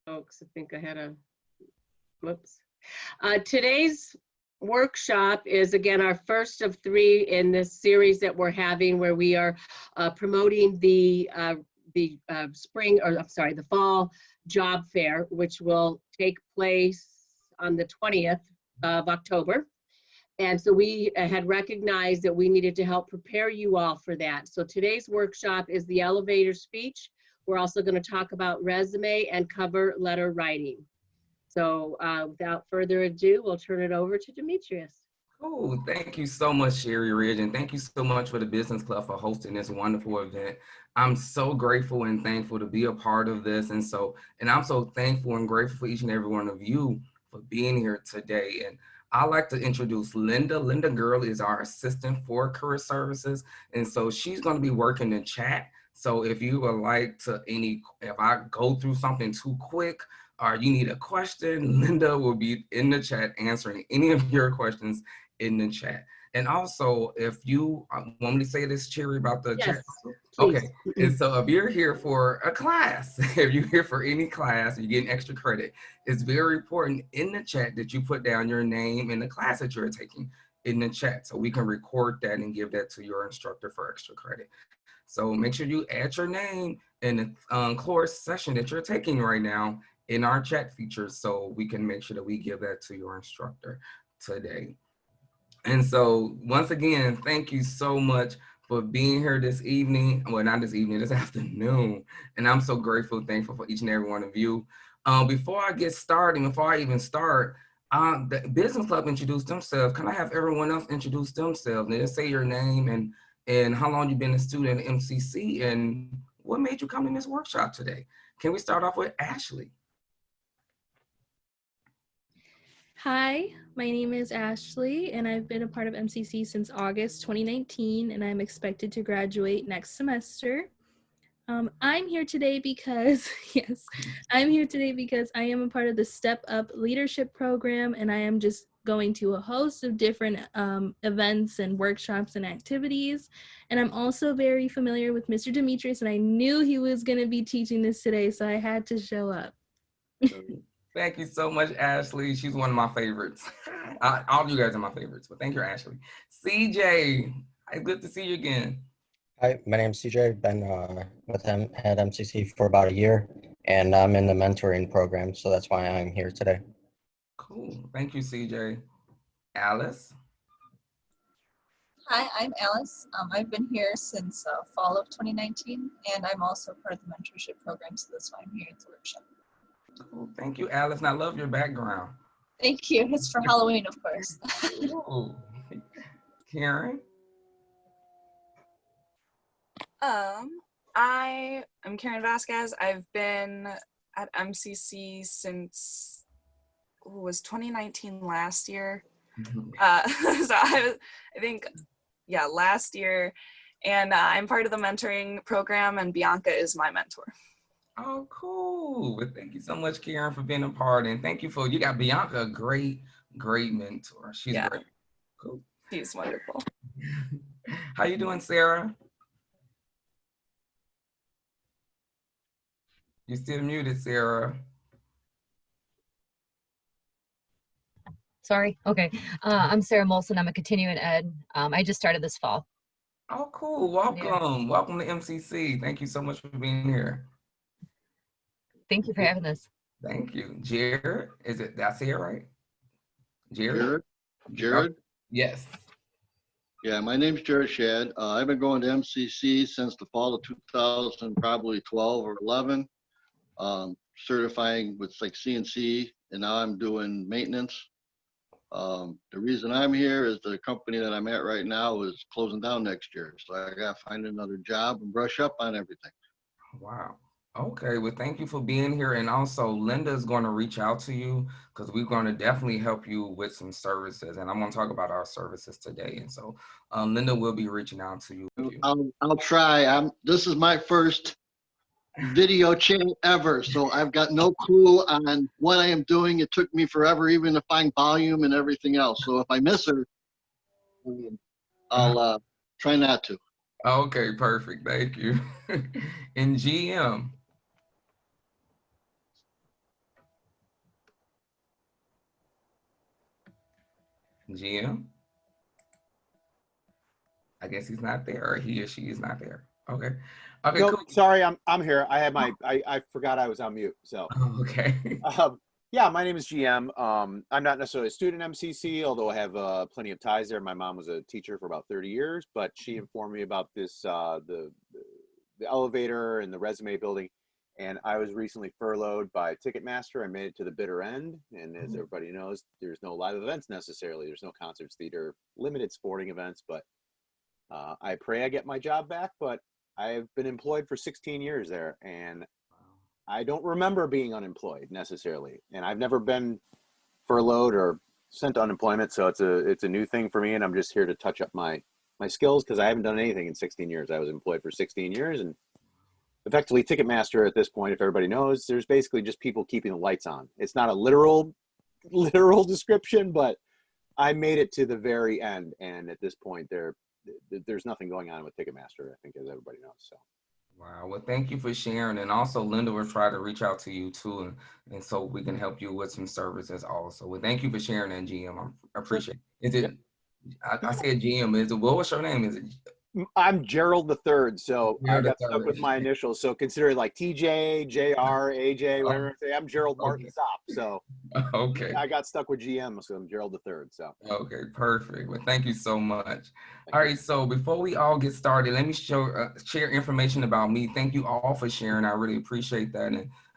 Folks, I think I had a, whoops. Today's workshop is again our first of three in this series that we're having, where we are promoting the spring, or I'm sorry, the fall job fair, which will take place on the 20th of October. And so we had recognized that we needed to help prepare you all for that. So today's workshop is the elevator speech. We're also going to talk about resume and cover letter writing. So without further ado, we'll turn it over to Demetrius. Oh, thank you so much, Sherry Ridge, and thank you so much for the Business Club for hosting this wonderful event. I'm so grateful and thankful to be a part of this, and I'm so thankful and grateful for each and every one of you for being here today. And I'd like to introduce Linda. Linda Girl is our assistant for career services, and so she's going to be working in chat. So if you would like to if I go through something too quick, or you need a question, Linda will be in the chat answering any of your questions in the chat. And also, if you want me to say this, Cherry, about the chat? Please. Okay, and so if you're here for a class, if you're here for any class, you're getting extra credit, it's very important in the chat that you put down your name and the class that you're taking in the chat, so we can record that and give that to your instructor for extra credit. So make sure you add your name in the course session that you're taking right now in our chat features, so we can make sure that we give that to your instructor today. And so once again, thank you so much for being here this evening. Well, not this evening, this afternoon. And I'm so grateful, thankful for each and every one of you. Before I get started, before I even start, the Business Club introduced themselves. Can I have everyone else introduce themselves? And just say your name and how long you've been a student at MCC and what made you come to this workshop today. Can we start off with Ashley? Hi, my name is Ashley, and I've been a part of MCC since August 2019, and I'm expected to graduate next semester. I'm here today because, I'm here today because I am a part of the Step Up Leadership Program, and I am just going to a host of different events and workshops and activities. And I'm also very familiar with Mr. Demetrius, and I knew he was going to be teaching this today, so I had to show up. Thank you so much, Ashley. She's one of my favorites. All of you guys are my favorites, but thank you, Ashley. CJ, it's good to see you again. Hi, my name's CJ. Been with him at MCC for about a year, and I'm in the mentoring program, so that's why I'm here today. Cool. Thank you, CJ. Alice? Hi, I'm Alice. I've been here since fall of 2019, and I'm also part of the mentorship program, so that's why I'm here at the workshop. Cool. Thank you, Alice. And I love your background. Thank you. It's for Halloween, of course. Cool. Karen? I am Karen Vasquez. I've been at MCC since, was 2019 last year. So I think, yeah, last year. And I'm part of the mentoring program, and Bianca is my mentor. Oh, cool. Well, thank you so much, Karen, for being a part. And thank you you got Bianca, a great mentor. She's great. Cool. She's wonderful. How you doing, Sarah? You're still muted, Sarah. Sorry. Okay. I'm Sarah Molson. I'm a continuing ed. I just started this fall. Oh, cool. Welcome. Yeah. Welcome to MCC. Thank you so much for being here. Thank you for having us. Thank you. Jared, did I say it right? Jared? Oh, yes. Yeah, my name's Jared Shad. I've been going to MCC since the fall of 2000, probably 12 or 11, certifying with like CNC, and now I'm doing maintenance. The reason I'm here is the company that I'm at right now is closing down next year. So I got to find another job and brush up on everything. Wow. Okay, well, thank you for being here. And also, Linda is going to reach out to you because we're going to definitely help you with some services. And I'm going to talk about our services today. And so Linda will be reaching out to you. I'll try. This is my first video chat ever, so I've got no clue on what I am doing. It took me forever even to find volume and everything else. So if I miss her, I'll try not to. Okay, perfect. Thank you. And GM. GM? I guess he's not there, or he or she is not there. Okay. Okay, Nope, cool. sorry, I'm here. I had I forgot I was on mute. So Oh, okay. yeah, my name is GM. I'm not necessarily a student at MCC, although I have plenty of ties there. My mom was a teacher for about 30 years, but she informed me about this the elevator and the resume building. And I was recently furloughed by Ticketmaster. I made it to the bitter end. And as everybody knows, there's no live events necessarily. There's no concerts, theater, limited sporting events. But I pray I get my job back. But I've been employed for 16 years there. And I don't remember being unemployed necessarily. And I've never been furloughed or sent to unemployment. So it's a new thing for me. And I'm just here to touch up my skills because I haven't done anything in 16 years. I was employed for 16 years. And effectively Ticketmaster at this point, if everybody knows, there's basically just people keeping the lights on. It's not a literal description, but I made it to the very end. And at this point there's nothing going on with Ticketmaster, I think, as everybody knows. So. Wow. Well, thank you for sharing. And also Linda will try to reach out to you too. And so we can help you with some services also. Well, thank you for sharing that, GM. I appreciate it. Is it, I said GM, is it, what was your name? Is it? I'm Gerald the Third, so You're I the got stuck third. with my initials. So consider it like TJ, JR, AJ, whatever. Say I'm Gerald Martin Sopp. So Okay. I got stuck with GM, so I'm Gerald the Third. So okay, perfect. Well, thank you so much. All right, so before we all get started, let me share information about me. Thank you all for sharing. I really appreciate that,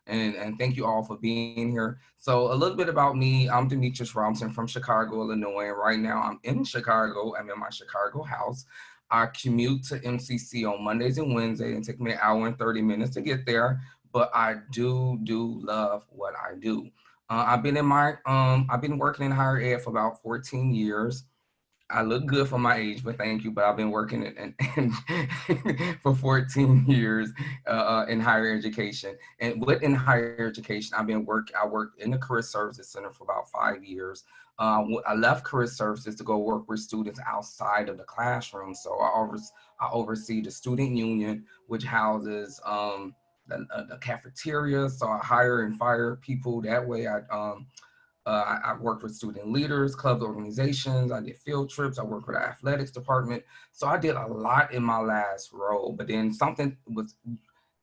and thank you all for being here. So a little bit about me. I'm Demetrius Robinson from Chicago, Illinois, and right now I'm in Chicago. I'm in my Chicago house. I commute to MCC on Mondays and Wednesdays, and take me an hour and 30 minutes to get there. But I do love what I do. I've been working in higher ed for about 14 years. I look good for my age, but thank you. But I've been working for 14 years in higher education. And within higher education, I worked in the Career Services Center for about 5 years. I left Career Services to go work with students outside of the classroom. So I oversee the student union, which houses the cafeteria. So I hire and fire people that way. I worked with student leaders, clubs, organizations. I did field trips. I worked with the athletics department. So I did a lot in my last role, but then something was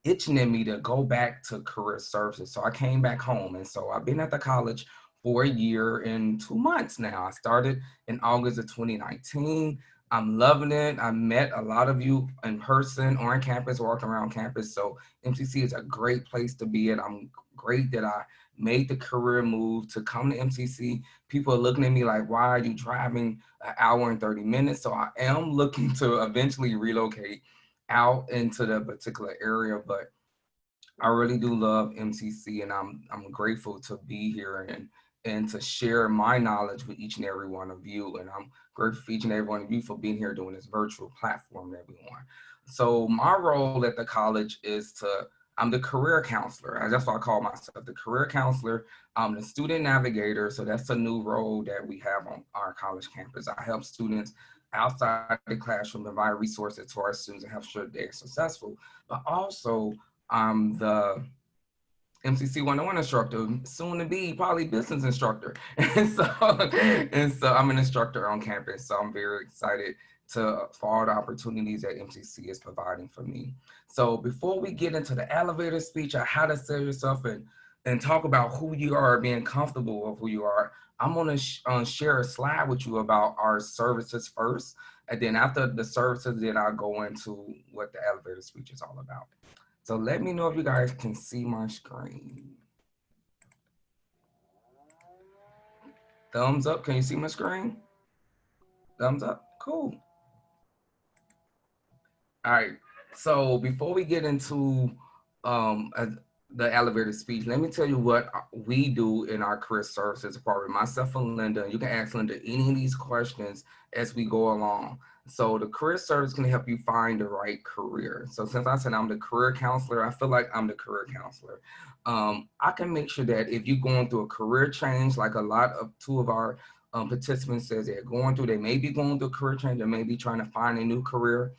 itching in me to go back to career services. So I came back home. And so I've been at the college for a year and 2 months now. I started in August of 2019. I'm loving it. I met a lot of you in person, on campus, walking around campus. So MCC is a great place to be at. I'm great that I made the career move to come to MCC. People are looking at me like, why are you driving an hour and 30 minutes? So I am looking to eventually relocate out into the particular area, but I really do love MCC, and I'm grateful to be here and to share my knowledge with each and every one of you. And I'm grateful for each and every one of you for being here doing this virtual platform that we want. So my role at the college is I'm the career counselor. That's what I call myself, the career counselor. I'm the student navigator. So that's a new role that we have on our college campus. I help students outside the classroom provide resources to our students and help sure they're successful. But also, I'm the MCC 101 instructor, soon to be probably business instructor. And so I'm an instructor on campus. So I'm very excited for all the opportunities that MCC is providing for me. So before we get into the elevator speech on how to sell yourself and talk about who you are, being comfortable with who you are, I'm gonna share a slide with you about our services first. And then after the services, then I'll go into what the elevator speech is all about. So let me know if you guys can see my screen. Thumbs up, can you see my screen? Thumbs up, cool. All right, so before we get into the elevator speech, let me tell you what we do in our career services department, myself and Linda. You can ask Linda any of these questions as we go along. So the career service can help you find the right career. So since I said I'm the career counselor, I feel like I'm the career counselor. I can make sure that if you're going through a career change, like two of our participants says they're going through, they may be going through a career change, they may be trying to find a new career.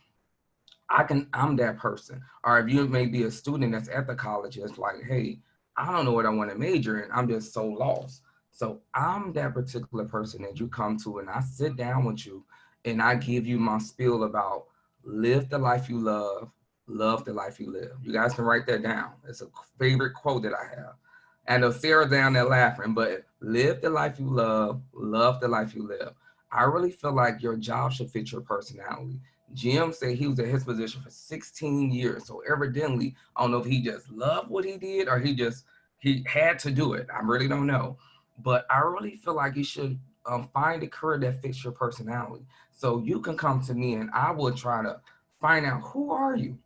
I'm that person. Or if you may be a student that's at the college, it's like, hey, I don't know what I want to major in. I'm just so lost. So I'm that particular person that you come to and I sit down with you and I give you my spiel about live the life you love the life you live. You guys can write that down. It's a favorite quote that I have. I know Sarah down there laughing, but live the life you love the life you live. I really feel like your job should fit your personality. Jim said he was at his position for 16 years. So evidently, I don't know if he just loved what he did or he had to do it. I really don't know. But I really feel like you should find a career that fits your personality. So you can come to me and I will try to find out, who are you?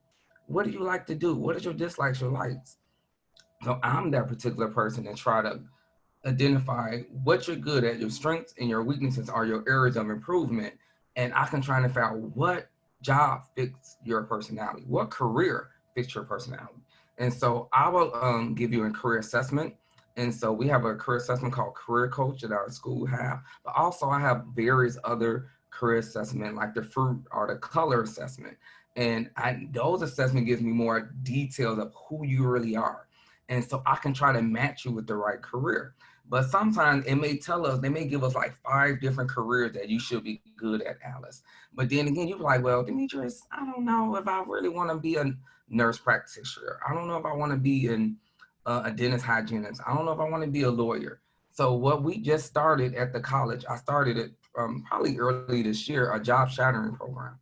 What do you like to do? What is your dislikes, your likes? So I'm that particular person and try to identify what you're good at, your strengths and your weaknesses are your areas of improvement. And I can try to figure out what job fits your personality, what career fits your personality. And so I will give you a career assessment. And so we have a career assessment called Career Coach that our school have, but also I have various other career assessment like the fruit or the color assessment. And those assessment gives me more details of who you really are. And so I can try to match you with the right career. But sometimes it may tell us, they may give us like 5 different careers that you should be good at, Alice. But then again, you're like, well, Demetrius, I don't know if I really want to be a nurse practitioner. I don't know if I want to be a dentist hygienist. I don't know if I want to be a lawyer. So what we just started at the college, I started it probably early this year, a job shadowing program.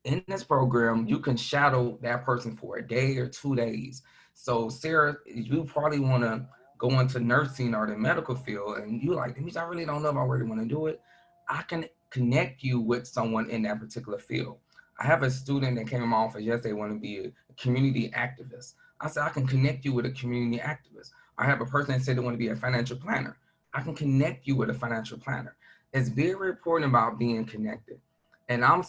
In this program, you can shadow that person for a day or 2 days. So Sarah, you probably want to go into nursing or the medical field and you like, I really don't know if I really want to do it. I can connect you with someone in that particular field. I have a student that came in my office yesterday, want to be a community activist. I said, I can connect you with a community activist. I have a person that said they want to be a financial planner. I can connect you with a financial planner. It's very important about being connected. And I'm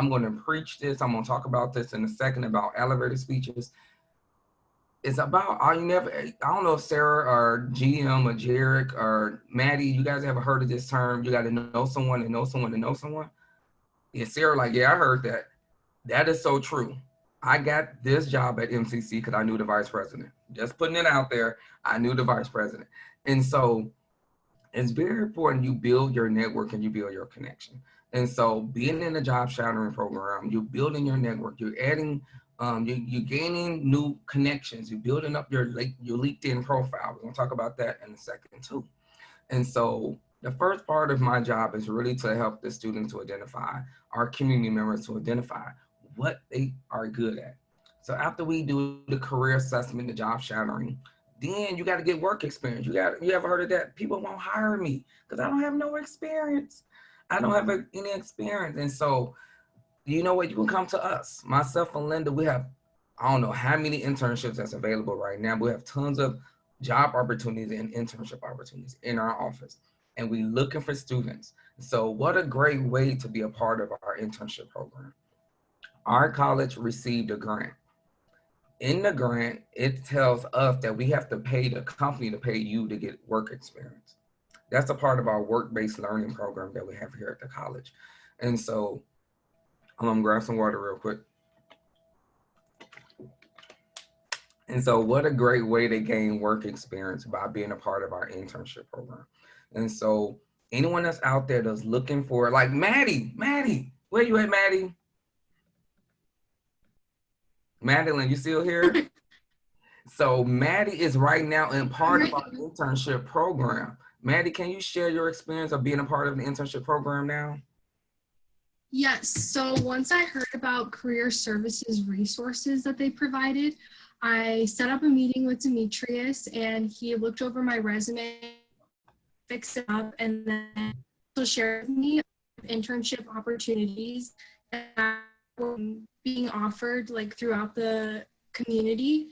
going to preach this. I'm going to talk about this in a second about elevator speeches. It's about, I don't know if Sarah or GM or Jarek or Maddie, you guys ever heard of this term? You got to know someone to know someone to know someone. Yeah, Sarah, like, yeah, I heard that. That is so true. I got this job at MCC because I knew the vice president. Just putting it out there, I knew the vice president. And so it's very important you build your network and you build your connection. And so being in the job shadowing program, you're building your network, you're adding, you're gaining new connections, you're building up your LinkedIn profile. We're gonna talk about that in a second too. And so the first part of my job is really to help the students to identify, our community members to identify what they are good at. So after we do the career assessment, the job shadowing, then you got to get work experience. You ever heard of that? People won't hire me because I don't have no experience. I don't have any experience. And so, you know what? You can come to us. Myself and Linda, we have, I don't know how many internships that's available right now. We have tons of job opportunities and internship opportunities in our office. And we're looking for students. So what a great way to be a part of our internship program. Our college received a grant. In the grant, it tells us that we have to pay the company to pay you to get work experience. That's a part of our work-based learning program that we have here at the college. And so I'm gonna grab some water real quick. And so what a great way to gain work experience by being a part of our internship program. And so anyone that's out there that's looking for, like Maddie, where you at, Maddie? Madeline, you still here? So Maddie is right now in part of our internship program. Maddie, can you share your experience of being a part of the internship program now? Yes, so once I heard about career services resources that they provided, I set up a meeting with Demetrius and he looked over my resume, fixed it up, and then he'll share with me internship opportunities that were being offered like throughout the community.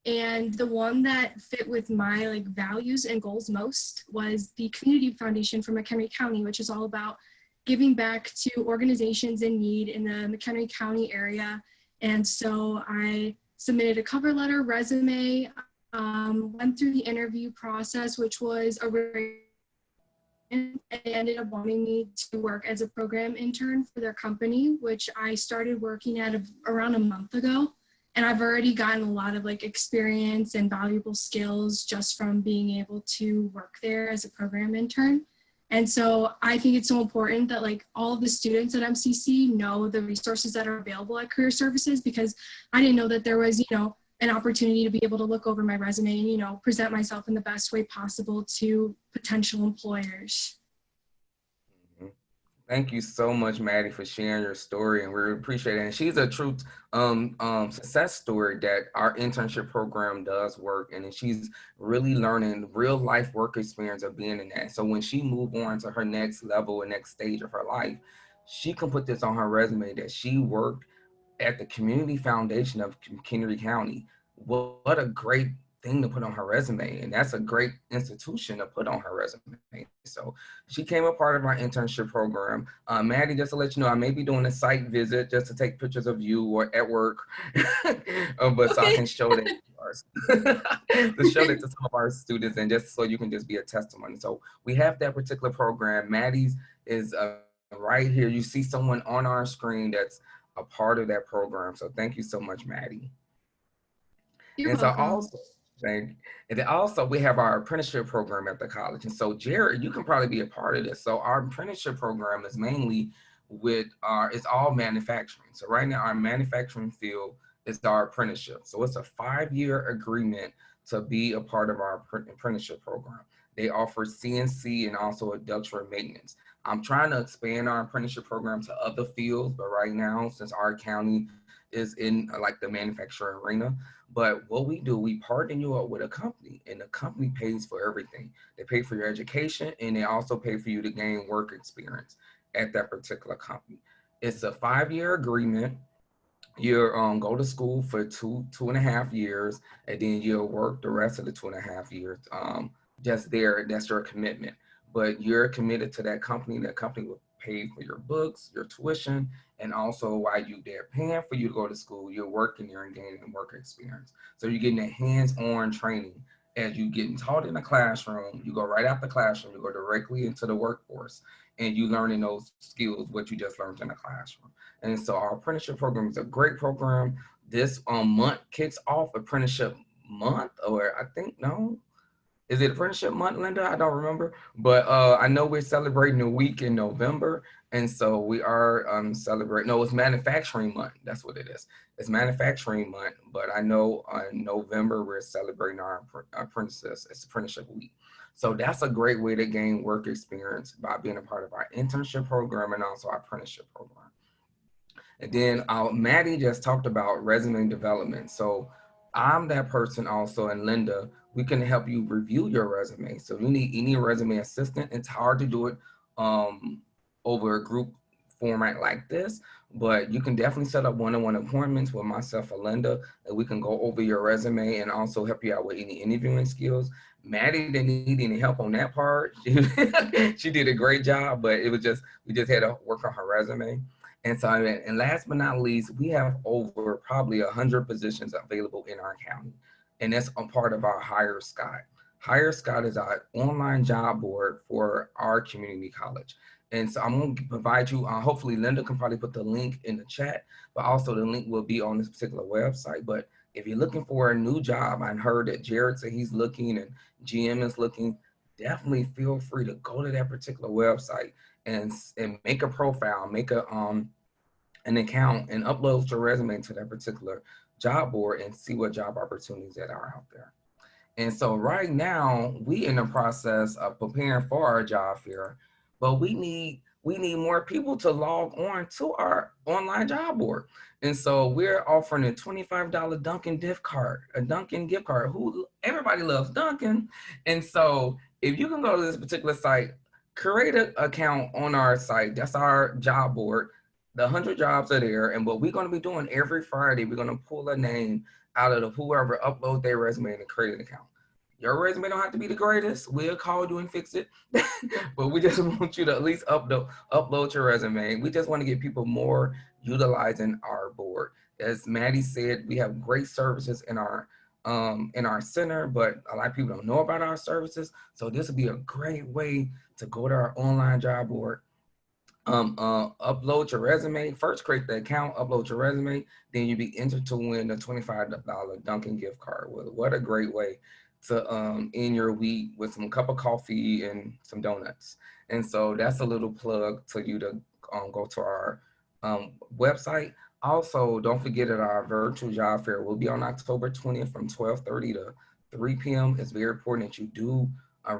And the one that fit with my values and goals most was the Community Foundation for McHenry County, which is all about giving back to organizations in need in the McHenry County area. And so I submitted a cover letter, resume, went through the interview process, which was and they ended up wanting me to work as a program intern for their company, which I started working at around a month ago. And I've already gotten a lot of like experience and valuable skills just from being able to work there as a program intern. And so I think it's so important that like all of the students at MCC know the resources that are available at Career Services, because I didn't know that there was, an opportunity to be able to look over my resume and, present myself in the best way possible to potential employers. Thank you so much, Maddie, for sharing your story, and we really appreciate it. And she's a true success story that our internship program does work, and she's really learning real life work experience of being in that. So when she moved on to her next level and next stage of her life, she can put this on her resume that she worked at the Community Foundation of McHenry County. What a great thing to put on her resume, and that's a great institution to put on her resume. So she came a part of our internship program. Maddie, just to let you know, I may be doing a site visit just to take pictures of you or at work, but so I can show that to show that to some of our students, and just so you can just be a testimony. So we have that particular program. Maddie's is right here. You see someone on our screen that's a part of that program. So thank you so much, Maddie. You're and welcome. so also, and then also we have our apprenticeship program at the college. And so Jared, you can probably be a part of this. So our apprenticeship program is mainly with it's all manufacturing. So right now our manufacturing field is our apprenticeship. So it's a 5-year agreement to be a part of our apprenticeship program. They offer CNC and also industrial maintenance. I'm trying to expand our apprenticeship program to other fields, but right now, since our county is in like the manufacturing arena, but what we do, we partner you up with a company, and the company pays for everything. They pay for your education, and they also pay for you to gain work experience at that particular company. It's a 5-year agreement. You go to school for two and a half years, and then you'll work the rest of the 2.5 years. Just there, that's your commitment. But you're committed to that company. That company will pay for your books, your tuition, and also while they're paying for you to go to school, you're working there and gaining work experience. So you're getting that hands-on training as you getting taught in the classroom. You go right out the classroom, you go directly into the workforce, and you learning those skills, what you just learned in the classroom. And so our apprenticeship program is a great program. This month kicks off apprenticeship month, or I think, no, is it apprenticeship month, Linda? I don't remember, but I know we're celebrating a week in November, and so we are celebrating. No, it's manufacturing month. That's what it is. It's manufacturing month, but I know in November we're celebrating our apprentices. It's apprenticeship week. So that's a great way to gain work experience by being a part of our internship program and also our apprenticeship program. And then Maddie just talked about resume development. So I'm that person also, and Linda, we can help you review your resume. So you need any resume assistant. It's hard to do it over a group format like this, but you can definitely set up one-on-one appointments with myself or Linda, and we can go over your resume and also help you out with any interviewing skills. Maddie didn't need any help on that part. She did a great job, but it was just, we just had to work on her resume. And so, and last but not least, we have over probably 100 positions available in our county. And that's a part of our Hire Scott. Hire Scott is our online job board for our community college. And so I'm going to provide you, hopefully Linda can probably put the link in the chat, but also the link will be on this particular website. But if you're looking for a new job, I heard that Jared said he's looking and GM is looking, definitely feel free to go to that particular website and make a profile, make a an account, and upload your resume to that particular job board and see what job opportunities that are out there. And so right now we in the process of preparing for our job fair, but we need more people to log on to our online job board. And so we're offering a $25 Dunkin' gift card, who everybody loves Dunkin'. And so if you can go to this particular site, create an account on our site, that's our job board. The 100 jobs are there, and what we're going to be doing every Friday, we're going to pull a name out of whoever upload their resume and create an account. Your resume don't have to be the greatest. We'll call you and fix it, but we just want you to at least upload your resume. We just want to get people more utilizing our board. As Maddie said, we have great services in our center, but a lot of people don't know about our services. So this would be a great way to go to our online job board, Upload your resume. First, create the account, upload your resume, then you'll be entered to win a $25 Dunkin' gift card. Well, what a great way to end your week with some cup of coffee and some donuts. And so that's a little plug for you to go to our website. Also, don't forget that our virtual job fair will be on October 20th from 12:30 to 3 p.m. It's very important that you do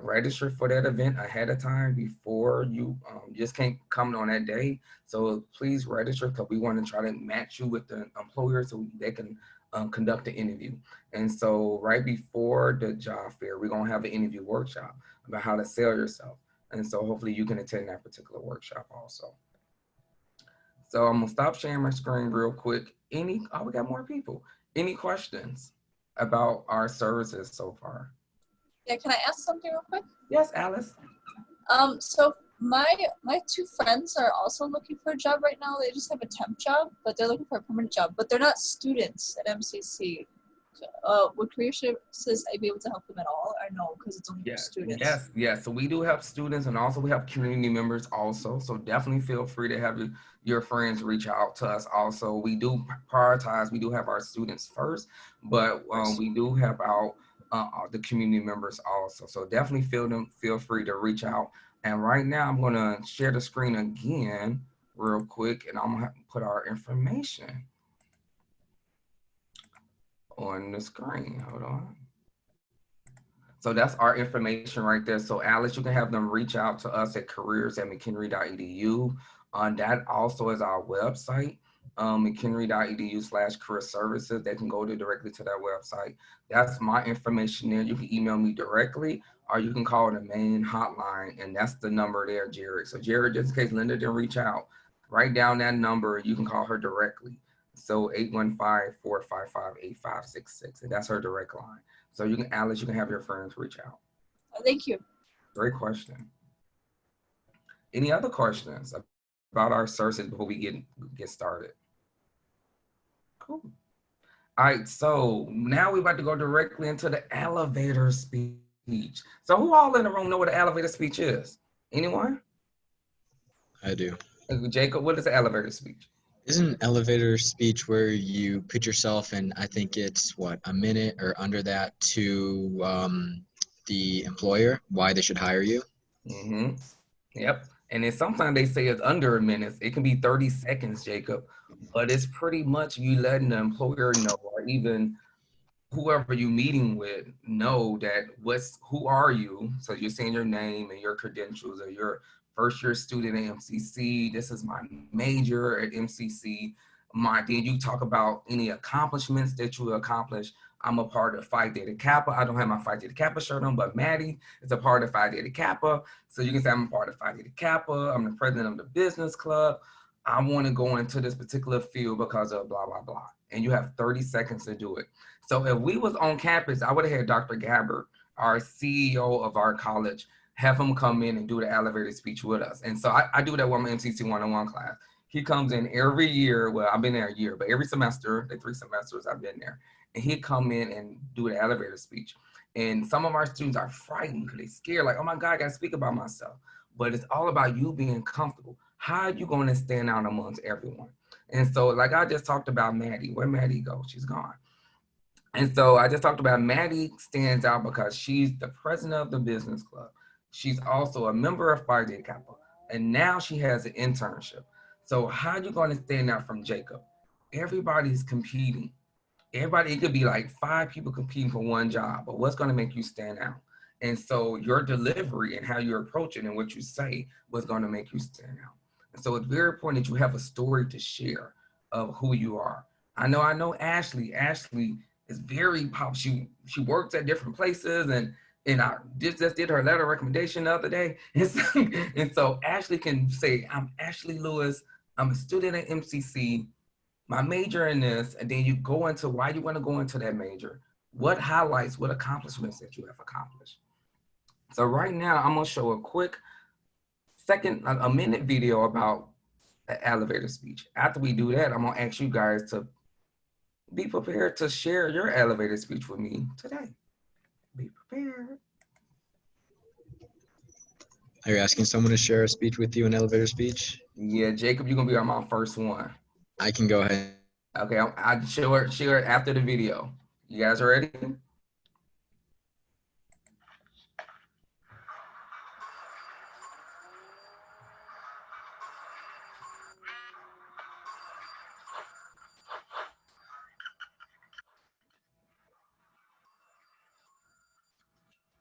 register for that event ahead of time before you just can't come on that day. So please register because we want to try to match you with the employer so they can conduct the interview. And so right before the job fair, we're going to have an interview workshop about how to sell yourself. And so hopefully you can attend that particular workshop also. So I'm gonna stop sharing my screen real quick. We got more people. Any questions about our services so far? Yeah, can I ask something real quick? Yes, Alice. So my two friends are also looking for a job right now. They just have a temp job, but they're looking for a permanent job. But they're not students at MCC. Would Career Services I be able to help them at all, or no? Because it's only for students. Yes. So we do have students, and also we have community members also. So definitely feel free to have your friends reach out to us. Also, we do prioritize. We do have our students first, but we do have the community members also. So definitely feel free to reach out. And right now, I'm gonna share the screen again real quick, and I'm gonna put our information on the screen. Hold on. So that's our information right there. So Alice, you can have them reach out to us at careers@mchenry.edu. That also is our website, mchenry.edu/career services. They can go directly to that website. That's my information there. You can email me directly, or you can call the main hotline, and that's the number there, Jared. So Jared, just in case Linda didn't reach out, write down that number. You can call her directly. So 815-455-8566, and that's her direct line. So you can, Alice, you can have your friends reach out. Thank you. Great question. Any other questions about our services before we get started? Cool. All right, so now we're about to go directly into the elevator speech. So who all in the room know what an elevator speech is? Anyone? I do. Jacob, what is the elevator speech? Isn't an elevator speech where you put yourself in, I think it's what, a minute or under that to the employer, why they should hire you? Mm-hmm. Yep. And then sometimes they say it's under a minute. It can be 30 seconds, Jacob, but it's pretty much you letting the employer know, or even whoever you're meeting with know that who are you? So you're saying your name and your credentials, or your first year student at MCC. This is my major at MCC. Then you talk about any accomplishments that you accomplished. I'm a part of Phi Theta Kappa. I don't have my Phi Theta Kappa shirt on, but Maddie is a part of Phi Theta Kappa. So you can say I'm a part of Phi Theta Kappa. I'm the president of the business club. I want to go into this particular field because of blah, blah, blah. And you have 30 seconds to do it. So if we was on campus, I would have had Dr. Gabbard, our CEO of our college, have him come in and do the elevator speech with us. And so I do that with my MCC 101 class. He comes in every year. Well, I've been there a year, but every semester, the 3 semesters I've been there. And he'd come in and do the elevator speech. And some of our students are frightened because they're scared, like, oh my God, I gotta speak about myself. But it's all about you being comfortable. How are you going to stand out amongst everyone? And so, like I just talked about Maddie. Where'd Maddie go? She's gone. And so I just talked about Maddie stands out because she's the president of the business club. She's also a member of Phi Theta Kappa. And now she has an internship. So how are you going to stand out from Jacob? Everybody's competing. It could be like 5 people competing for one job, but what's going to make you stand out? And so your delivery and how you approach it and what you say was going to make you stand out. And so it's very important that you have a story to share of who you are. I know Ashley. Ashley is very popular. She works at different places, and I just did her letter of recommendation the other day. And so Ashley can say, I'm Ashley Lewis. I'm a student at MCC. My major in this, and then you go into why you want to go into that major. What highlights, what accomplishments that you have accomplished. So right now, I'm gonna show a quick a minute video about the elevator speech. After we do that, I'm gonna ask you guys to be prepared to share your elevator speech with me today. Be prepared. Are you asking someone to share a speech with you, an elevator speech? Yeah, Jacob, you're gonna be on my first one. I can go ahead. Okay, I'll share it after the video. You guys ready?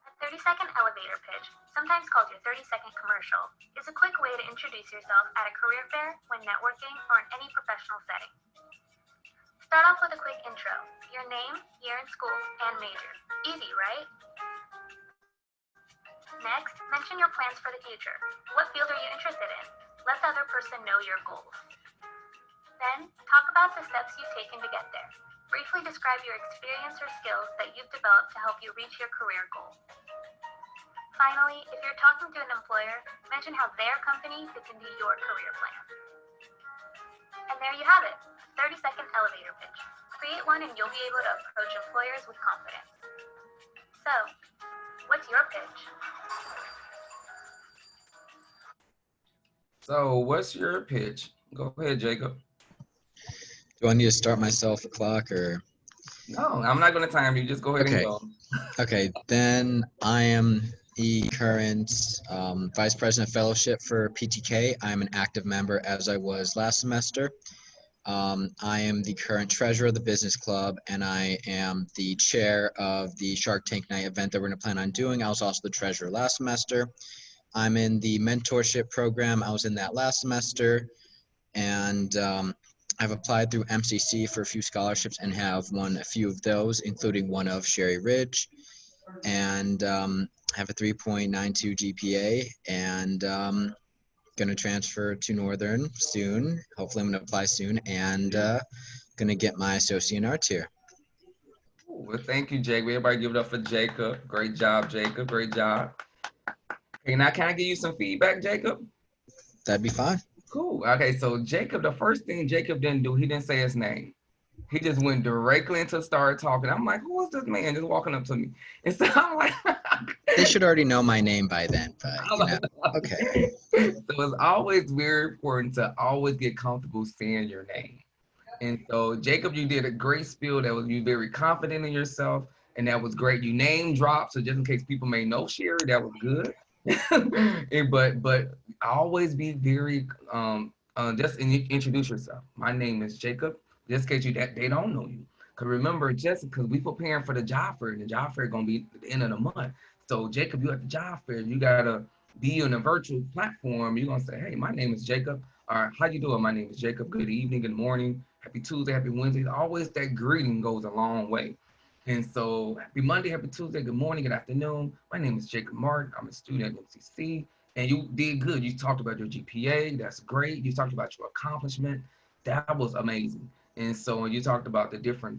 A 30-second elevator pitch, sometimes called your 30-second commercial, is a quick way to introduce yourself at a career fair, when networking, or in any professional setting. Start off with a quick intro, your name, year in school, and major. Easy, right? Next, mention your plans for the future. What field are you interested in? Let the other person know your goals. Then, talk about the steps you've taken to get there. Briefly describe your experience or skills that you've developed to help you reach your career goal. Finally, if you're talking to an employer, mention how their company fits into your career plan. And there you have it, 30-second elevator pitch. Create one and you'll be able to approach employers with confidence. So, what's your pitch? So what's your pitch? Go ahead, Jacob. Do I need to start myself a clock or? No, I'm not gonna time you. Just go ahead and Okay. go. Okay, then I am the current Vice President of Fellowship for PTK. I'm an active member as I was last semester. I am the current treasurer of the business club, and I am the chair of the Shark Tank Night event that we're going to plan on doing. I was also the treasurer last semester. I'm in the mentorship program. I was in that last semester, and I've applied through MCC for a few scholarships and have won a few of those, including one of Sherry Ridge, and have a 3.92 GPA, and going to transfer to Northern soon. Hopefully I'm going to apply soon, and going to get my associate in arts here. Well, thank you, Jacob. Everybody give it up for Jacob. Great job, Jacob. Great job. Okay, now can I give you some feedback, Jacob? That'd be fine. Cool. Okay, so Jacob, the first thing Jacob didn't do, he didn't say his name. He just went directly into start talking. I'm like, who is this man just walking up to me? And so I'm like, they should already know my name by then, but you know, okay. So it's always very important to always get comfortable saying your name. And so Jacob, you did a great spiel. That was you very confident in yourself, and that was great. You name dropped, so just in case people may know Sherry, that was good. but always be very just introduce yourself. My name is Jacob. Just in case they don't know you. Cause remember, just because we preparing for the job fair, and the job fair gonna be at the end of the month. So Jacob, you at the job fair, you gotta be on a virtual platform. You're gonna say, hey, my name is Jacob. All right, how you doing? My name is Jacob. Good evening, good morning, happy Tuesday, happy Wednesday. Always that greeting goes a long way. And so happy Monday, happy Tuesday, good morning, good afternoon. My name is Jacob Martin. I'm a student at MCC. And you did good. You talked about your GPA. That's great. You talked about your accomplishment. That was amazing. And so you talked about the different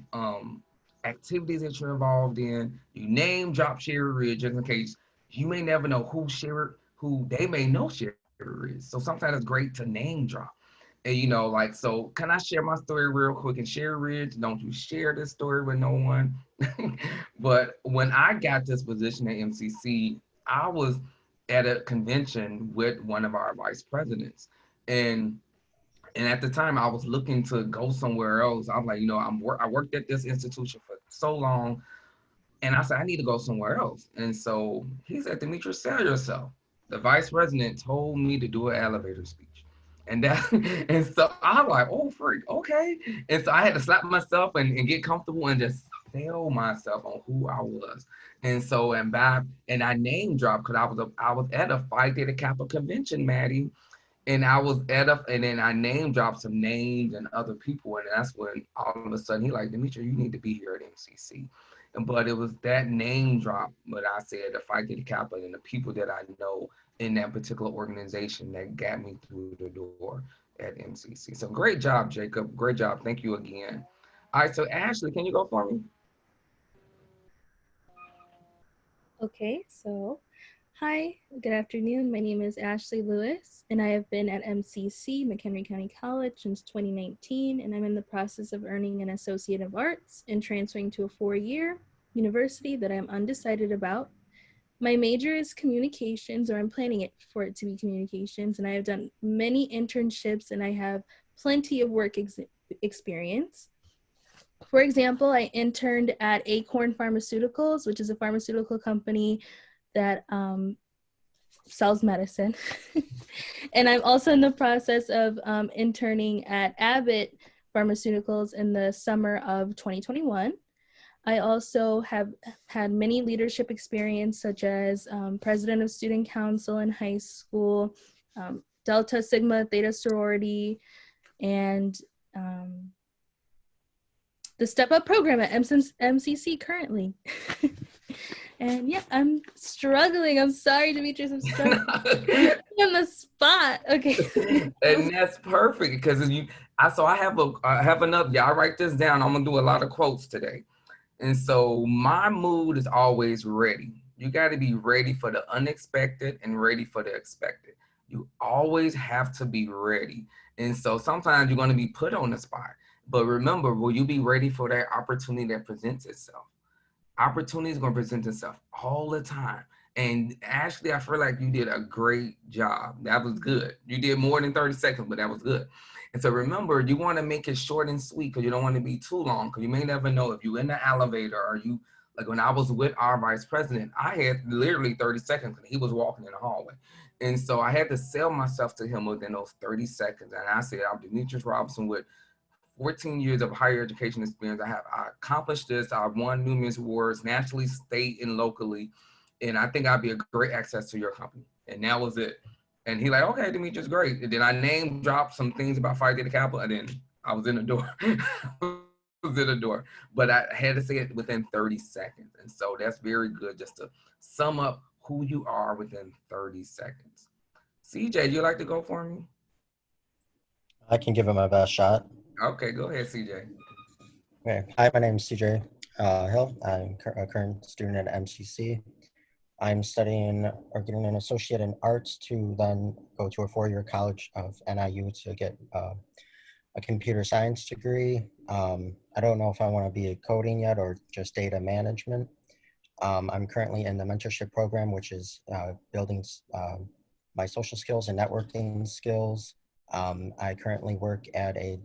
activities that you're involved in. You name drop Sherry Ridge just in case you may never know who they may know Sherry Ridge. So sometimes it's great to name drop. And you know, like, so can I share my story real quick? And Sherry Ridge, don't you share this story with no one. But when I got this position at MCC, I was at a convention with one of our vice presidents. And at the time, I was looking to go somewhere else. I'm like, you know, I worked at this institution for so long, and I said I need to go somewhere else. And so he said, Demetrius, sell yourself. The vice president told me to do an elevator speech, and that, and so I'm like, oh freak, okay. And so I had to slap myself and get comfortable and just sell myself on who I was. And so and I name dropped because I was at a Phi Theta Kappa convention, Maddie. And I was and then I name dropped some names and other people, and that's when all of a sudden he like, Demetri, you need to be here at MCC. But it was that name drop, but I said the Phi Theta Kappa and the people that I know in that particular organization that got me through the door at MCC. So great job, Jacob. Great job. Thank you again. All right, so Ashley, can you go for me? Okay, so hi, good afternoon. My name is Ashley Lewis, and I have been at MCC, McHenry County College, since 2019, and I'm in the process of earning an Associate of Arts and transferring to a 4-year university that I'm undecided about. My major is communications, or I'm planning it for it to be communications, and I have done many internships and I have plenty of work experience. For example, I interned at Acorn Pharmaceuticals, which is a pharmaceutical company that sells medicine. And I'm also in the process of interning at Abbott Pharmaceuticals in the summer of 2021. I also have had many leadership experience, such as president of student council in high school, Delta Sigma Theta sorority, and the Step Up program at MCC currently. And yeah, I'm struggling. I'm sorry, Demetrius, I'm struggling. On the spot. Okay. And that's perfect because I have another. Y'all write this down. I'm gonna do a lot of quotes today. And so my mood is always ready. You got to be ready for the unexpected and ready for the expected. You always have to be ready. And so sometimes you're going to be put on the spot. But remember, will you be ready for that opportunity that presents itself? Opportunity is going to present itself all the time. And Ashley, I feel like you did a great job. That was good. You did more than 30 seconds, but that was good. And so remember, you want to make it short and sweet because you don't want to be too long, because you may never know if you're in the elevator or you, like when I was with our vice president, I had literally 30 seconds because he was walking in the hallway. And so I had to sell myself to him within those 30 seconds. And I said, I'm Demetrius Robinson with 14 years of higher education experience. I accomplished this. I won numerous awards nationally, state, and locally. And I think I'd be a great access to your company. And that was it. And he like, okay, Demetrius, great. And then I name dropped some things about Phi Theta Kappa, and then I was in the door. But I had to say it within 30 seconds. And so that's very good just to sum up who you are within 30 seconds. CJ, you like to go for me? I can give it my best shot. Okay, go ahead, CJ. Okay. Hi, my name is CJ Hill. I'm a current student at MCC. I'm studying or getting an associate in arts to then go to a four-year college of NIU to get a computer science degree. I don't know if I want to be coding yet or just data management. I'm currently in the mentorship program, which is building my social skills and networking skills. I currently work at a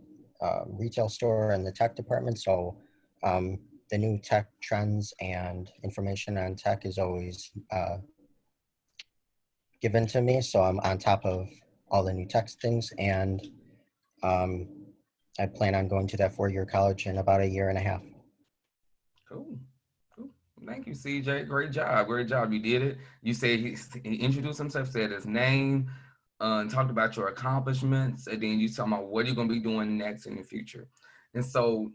retail store in the tech department, so the new tech trends and information on tech is always given to me, so I'm on top of all the new tech things, and I plan on going to that four-year college in about a year and a half. Cool. Thank you, CJ. Great job. You did it. You said he introduced himself, said his name, talked about your accomplishments, and then you talking about what you're gonna be doing next in the future. And so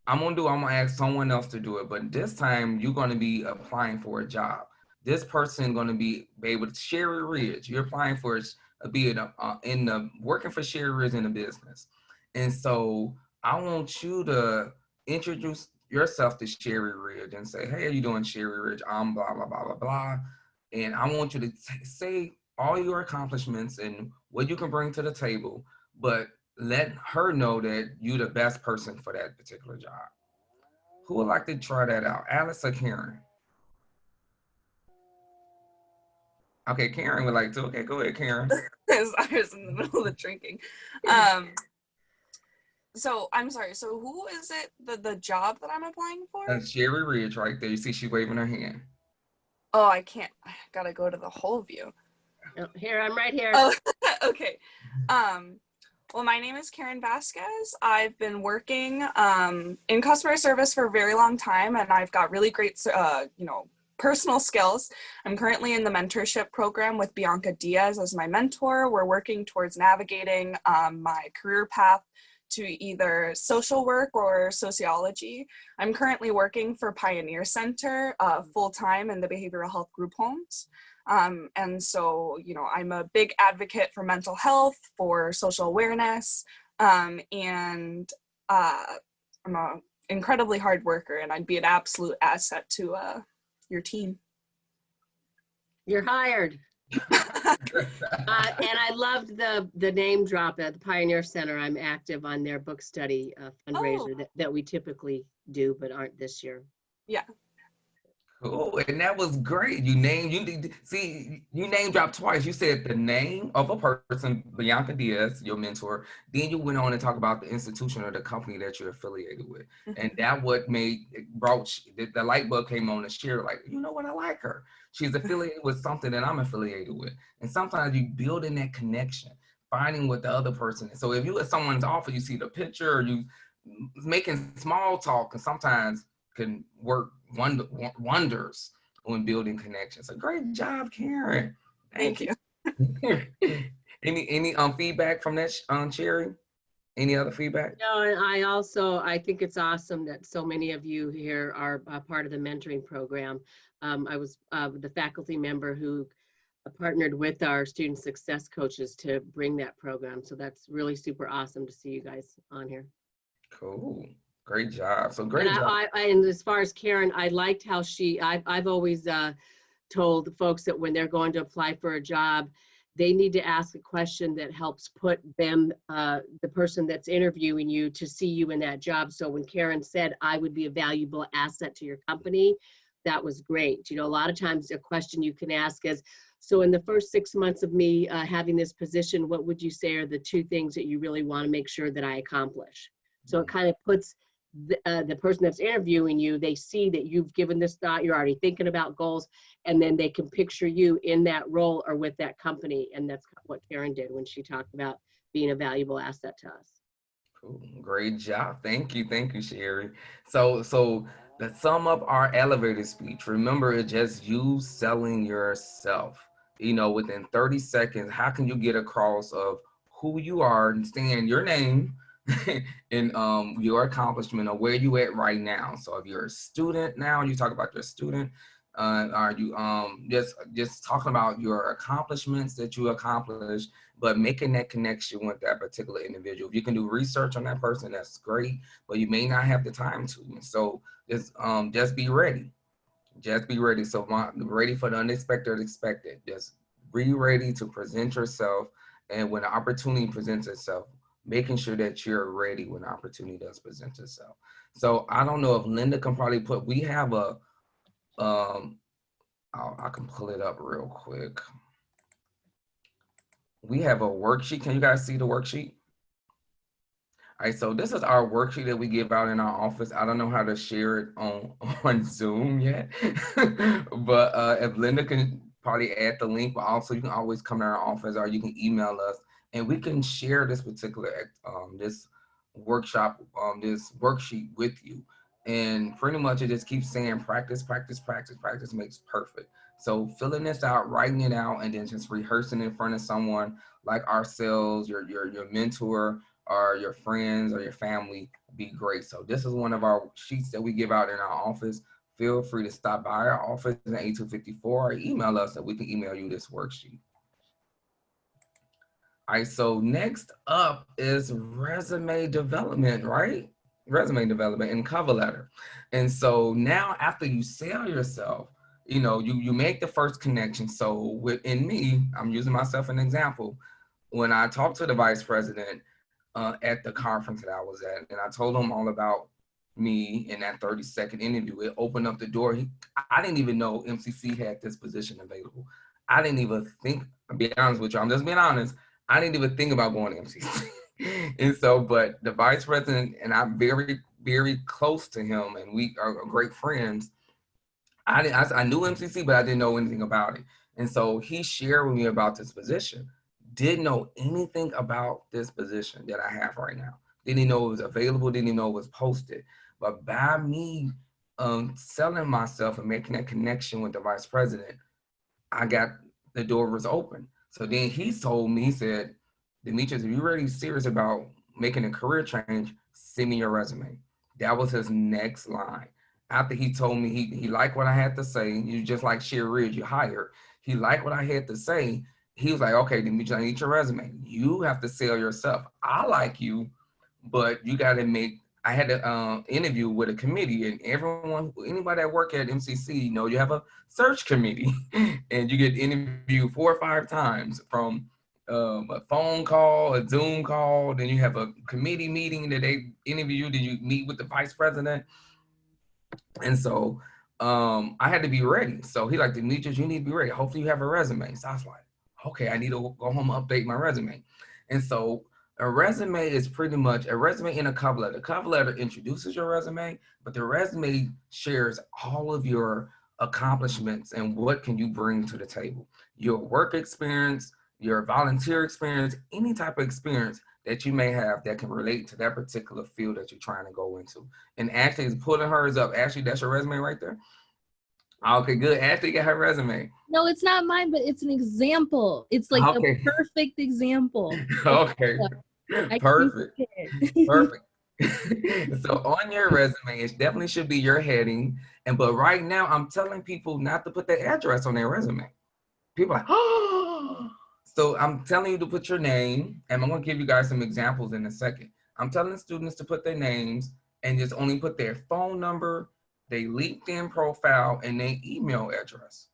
I'm gonna ask someone else to do it, but this time you're gonna be applying for a job. This person gonna be able to Sherry Ridge. You're applying for working for Sherry Ridge in the business. And so I want you to introduce yourself to Sherry Ridge and say, hey, how you doing, Sherry Ridge? I'm blah, blah, blah, blah, blah. And I want you to say all your accomplishments and what you can bring to the table, but let her know that you're the best person for that particular job. Who would like to try that out? Alice or Karen? Okay, Karen would like to. Okay, go ahead, Karen. I was in the middle of drinking. So I'm sorry. So who is it? The job that I'm applying for? That's Sherry Ridge right there. You see, she waving her hand. Oh, I can't. I gotta go to the whole view. Oh, here, I'm right here. Oh, okay. Well, my name is Karen Vasquez. I've been working in customer service for a very long time, and I've got really great, personal skills. I'm currently in the mentorship program with Bianca Diaz as my mentor. We're working towards navigating my career path to either social work or sociology. I'm currently working for Pioneer Center full-time in the behavioral health group homes. And so, I'm a big advocate for mental health, for social awareness, and I'm an incredibly hard worker, and I'd be an absolute asset to your team. You're hired. And I loved the name drop at the Pioneer Center. I'm active on their book study fundraiser that we typically do, but aren't this year. Yeah. Cool, and that was great. You name dropped twice. You said the name of a person, Bianca Diaz, your mentor. Then you went on and talk about the institution or the company that you're affiliated with, and that what brought the light bulb came on and share. Like, you know what, I like her. She's affiliated with something that I'm affiliated with, and sometimes you build in that connection, finding what the other person is. So if you at someone's office, you see the picture, or you making small talk, and sometimes can work wonders when building connections. So great job, Karen. Thank you. Any feedback from that, Cherry? Any other feedback? No, and I think it's awesome that so many of you here are part of the mentoring program. I was the faculty member who partnered with our student success coaches to bring that program. So that's really super awesome to see you guys on here. Cool. Great job. So great job. And as far as Karen, I liked how I've always told the folks that when they're going to apply for a job, they need to ask a question that helps put them, the person that's interviewing you, to see you in that job. So when Karen said, I would be a valuable asset to your company, that was great. You know, a lot of times a question you can ask is, so in the first 6 months of me having this position, what would you say are the 2 things that you really want to make sure that I accomplish? So it kind of puts the person that's interviewing you, they see that you've given this thought, you're already thinking about goals, and then they can picture you in that role or with that company. And that's what Karen did when she talked about being a valuable asset to us. Cool. Great job. Thank you, Sherry. So to sum up our elevator speech, remember, it's just you selling yourself. You know, within 30 seconds, how can you get across of who you are and saying your name and your accomplishment or where you at right now. So if you're a student now, you talk about your student, are you just talking about your accomplishments that you accomplished, but making that connection with that particular individual. If you can do research on that person, that's great, but you may not have the time to. So just be ready. Just be ready. So ready for the unexpected or expected. Just be ready to present yourself. And when the opportunity presents itself, making sure that you're ready when the opportunity does present itself. So I don't know if Linda can probably we have a, I can pull it up real quick. We have a worksheet. Can you guys see the worksheet? All right, so this is our worksheet that we give out in our office. I don't know how to share it on Zoom yet, but if Linda can probably add the link, but also you can always come to our office or you can email us and we can share this particular this workshop, this worksheet with you. And pretty much it just keeps saying practice, practice, practice, practice makes perfect. So filling this out, writing it out, and then just rehearsing in front of someone like ourselves, your mentor, or your friends or your family, be great. So this is one of our sheets that we give out in our office. Feel free to stop by our office in 8254 or email us and we can email you this worksheet. All right, so next up is resume development, right? Resume development and cover letter. And so now after you sell yourself, you know, you make the first connection. So within me, I'm using myself as an example. When I talked to the vice president at the conference that I was at, and I told him all about me in that 30-second interview, it opened up the door. I didn't even know MCC had this position available. I didn't even think, I'll be honest with you, I'm just being honest, I didn't even think about going to MCC. And so, but the vice president, and I'm very, very close to him, and we are great friends. I knew MCC, but I didn't know anything about it. And so he shared with me about this position. Didn't know anything about this position that I have right now. Didn't know it was available, didn't even know it was posted. But by me selling myself and making that connection with the vice president, I got, the door was open. So then he told me, he said, Demetrius, if you're really serious about making a career change, send me your resume. That was his next line. After he told me he liked what I had to say, you just like Sherry Ridge, you hired. He liked what I had to say. He was like, okay, Demetrius, I need your resume. You have to sell yourself. I like you, but you got to make, I had to interview with a committee, and everyone, anybody that work at MCC, you know, you have a search committee and you get interviewed 4 or 5 times, from a phone call, a Zoom call, then you have a committee meeting that they interview you, then you meet with the vice president. And so I had to be ready. So he like, Demetrius, you need to be ready. Hopefully you have a resume. So I was like, okay, I need to go home and update my resume. And so a resume is pretty much a resume and a cover letter. The cover letter introduces your resume, but the resume shares all of your accomplishments and what can you bring to the table. Your work experience, your volunteer experience, any type of experience that you may have that can relate to that particular field that you're trying to go into. And Ashley is pulling hers up. Ashley, that's your resume right there? Okay, good. Ashley got her resume. No, it's not mine, but it's an example. It's like the perfect example. Okay, I perfect. can't. Perfect. So on your resume, it definitely should be your heading. But right now, I'm telling people not to put their address on their resume. People are like, oh. So I'm telling you to put your name, and I'm gonna give you guys some examples in a second. I'm telling the students to put their names and just only put their phone number, their LinkedIn profile, and their email address.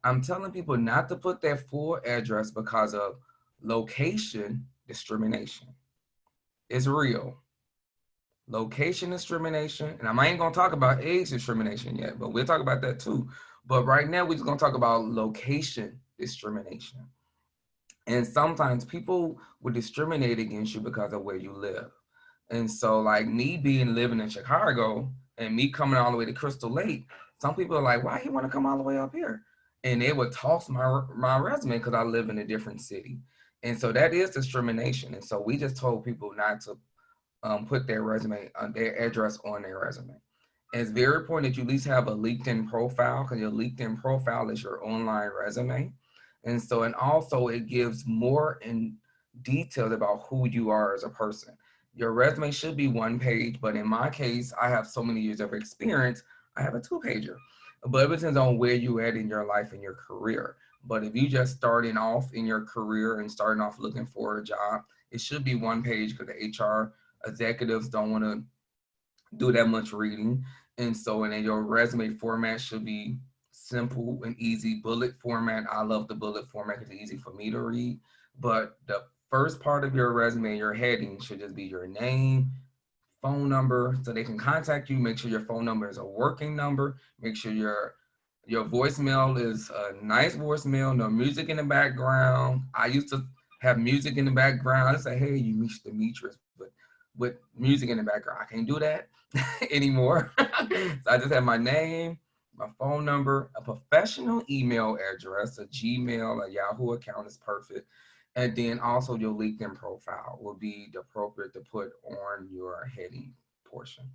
I'm telling people not to put their full address because of location discrimination. It's real. Location discrimination, and I ain't gonna talk about age discrimination yet, but we'll talk about that too. But right now, we're just gonna talk about location discrimination. And sometimes people will discriminate against you because of where you live. And so like me living in Chicago and me coming all the way to Crystal Lake, some people are like, why you want to come all the way up here? And they would toss my resume because I live in a different city. And so that is discrimination. And so we just told people not to put their resume, their address on their resume. And it's very important that you at least have a LinkedIn profile, because your LinkedIn profile is your online resume. And so, and also it gives more in details about who you are as a person. Your resume should be one page, but in my case, I have so many years of experience, I have a 2-pager. But it depends on where you at in your life and your career. But if you just starting off in your career and starting off looking for a job, it should be one page because the HR executives don't want to do that much reading. And so, and then your resume format should be simple and easy. Bullet format, I love the bullet format because it's easy for me to read. But the first part of your resume, your heading should just be your name, phone number, so they can contact you. Make sure your phone number is a working number. Make sure your voicemail is a nice voicemail, no music in the background. I used to have music in the background. I say, hey, you reached Demetrius, but with music in the background, I can't do that anymore. So I just have my name, my phone number, a professional email address, a Gmail, a Yahoo account is perfect. And then also your LinkedIn profile will be the appropriate to put on your heading portion.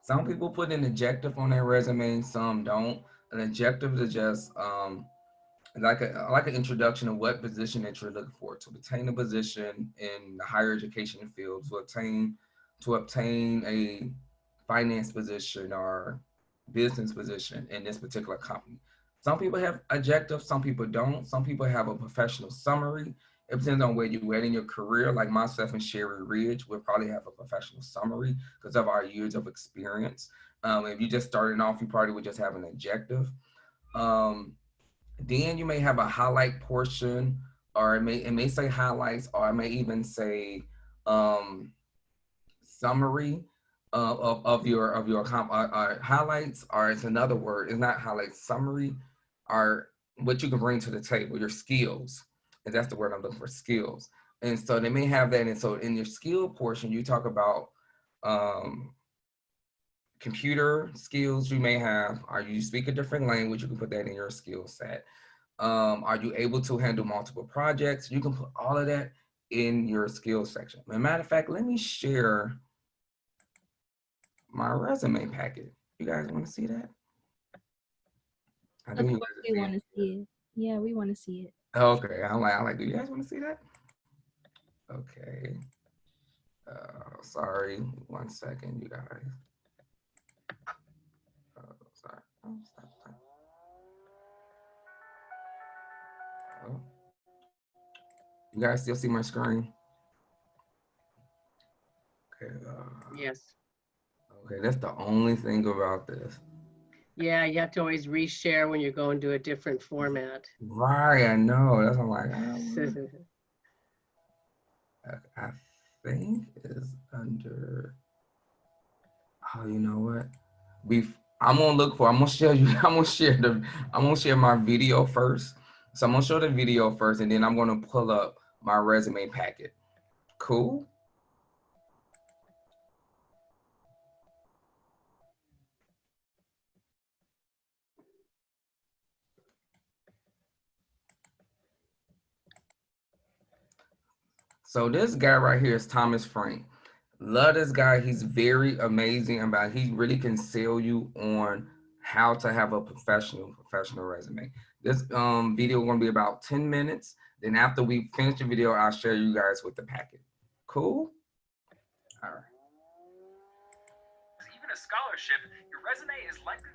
Some people put an adjective on their resume, some don't. An adjective is just like an introduction of what position that you're looking for to obtain a position in the higher education field, to obtain a finance position or business position in this particular company. Some people have adjectives, some people don't. Some people have a professional summary. It depends on where you're at in your career. Like myself and Sherry Ridge, we'll probably have a professional summary because of our years of experience. If you just starting off, you probably would just have an adjective. Then you may have a highlight portion, or it may say highlights, or it may even say summary of your highlights, or it's another word. It's not highlights. Summary are what you can bring to the table, your skills, and that's the word I'm looking for, skills. And so they may have that, and so in your skill portion, you talk about computer skills you may have. Are you speak a different language? You can put that in your skill set. Are you able to handle multiple projects? You can put all of that in your skills section. As a matter of fact, let me share my resume packet. You guys want to see that? Of course we want to see it. Yeah, we want to see it. Okay, I'm like, do you guys want to see that? Okay. Sorry, 1 second, you guys. Sorry. Oh, stop. Oh. You guys still see my screen? Okay. Yes. Okay, that's the only thing about this. Yeah, you have to always reshare when you're going to a different format. Right, I know. That's what I'm like. I think is under. Oh, you know what? I'm gonna look for, I'm gonna share you, I'm gonna share my video first. So I'm gonna show the video first, and then I'm gonna pull up my resume packet. Cool? So this guy right here is Thomas Frank. Love this guy. He's very amazing about, he really can sell you on how to have a professional resume. This video is gonna be about 10 minutes. Then after we finish the video, I'll share you guys with the packet. Cool? All right. Even a scholarship, your resume is likely.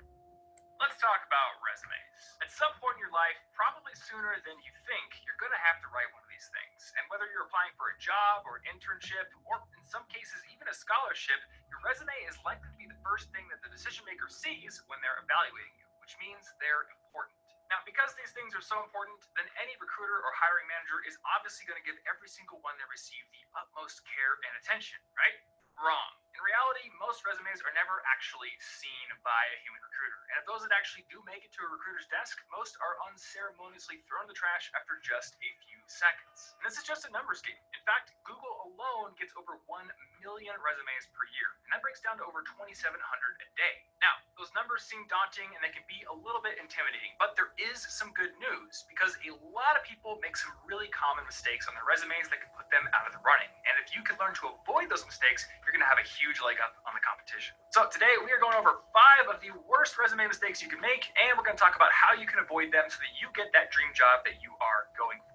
Let's talk about resumes. At some point in your life, probably sooner than you think, you're going to have to write one of these things. And whether you're applying for a job or an internship, or in some cases, even a scholarship, your resume is likely to be the first thing that the decision maker sees when they're evaluating you, which means they're important. Now, because these things are so important, then any recruiter or hiring manager is obviously going to give every single one they receive the utmost care and attention, right? Wrong. In reality, most resumes are never actually seen by a human recruiter. And if those that actually do make it to a recruiter's desk, most are unceremoniously thrown in the trash after just a few seconds. And this is just a numbers game. In fact, Google alone gets over 1 million resumes per year. And that breaks down to over 2,700 a day. Now, those numbers seem daunting and they can be a little bit intimidating, but there is some good news because a lot of people make some really common mistakes on their resumes that can put them out of the running. And if you can learn to avoid those mistakes, you're going to have a huge leg up on the competition. So today we are going over 5 of the worst resume mistakes you can make, and we're going to talk about how you can avoid them so that you get that dream job that you are going for.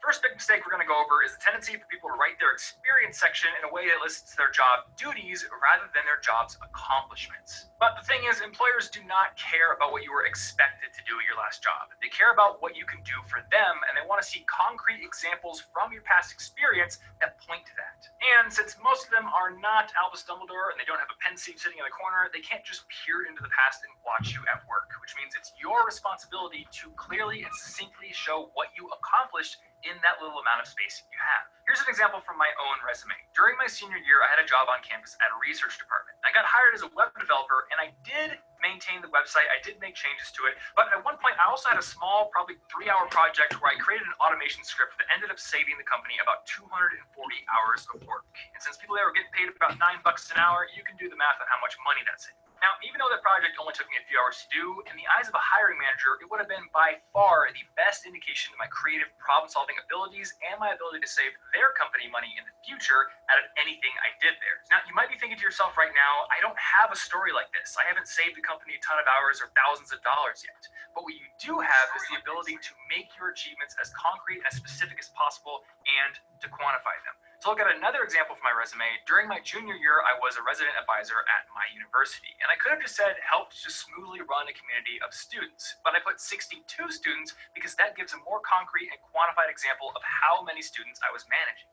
First big mistake we're going to go over is the tendency for people to write their experience section in a way that lists their job duties rather than their job's accomplishments. But the thing is, employers do not care about what you were expected to do at your last job. They care about what you can do for them, and they want to see concrete examples from your past experience that point to that. And since most of them are not Albus Dumbledore and they don't have a pensieve sitting in the corner, they can't just peer into the past and watch you at work, which means it's your responsibility to clearly and succinctly show what you accomplished in that little amount of space you have. Here's an example from my own resume. During my senior year, I had a job on campus at a research department. I got hired as a web developer, and I did maintain the website. I did make changes to it, but at one point I also had a small, probably 3-hour project where I created an automation script that ended up saving the company about 240 hours of work. And since people there were getting paid about $9 an hour, you can do the math on how much money that saved. Now, even though that project only took me a few hours to do, in the eyes of a hiring manager, it would have been by far the best indication of my creative problem-solving abilities and my ability to save their company money in the future out of anything I did there. Now, you might be thinking to yourself right now, I don't have a story like this. I haven't saved the company a ton of hours or thousands of dollars yet. But what you do have is the ability to make your achievements as concrete and as specific as possible and to quantify them. So look at another example from my resume. During my junior year, I was a resident advisor at my university. And I could have just said, helped to smoothly run a community of students. But I put 62 students because that gives a more concrete and quantified example of how many students I was managing.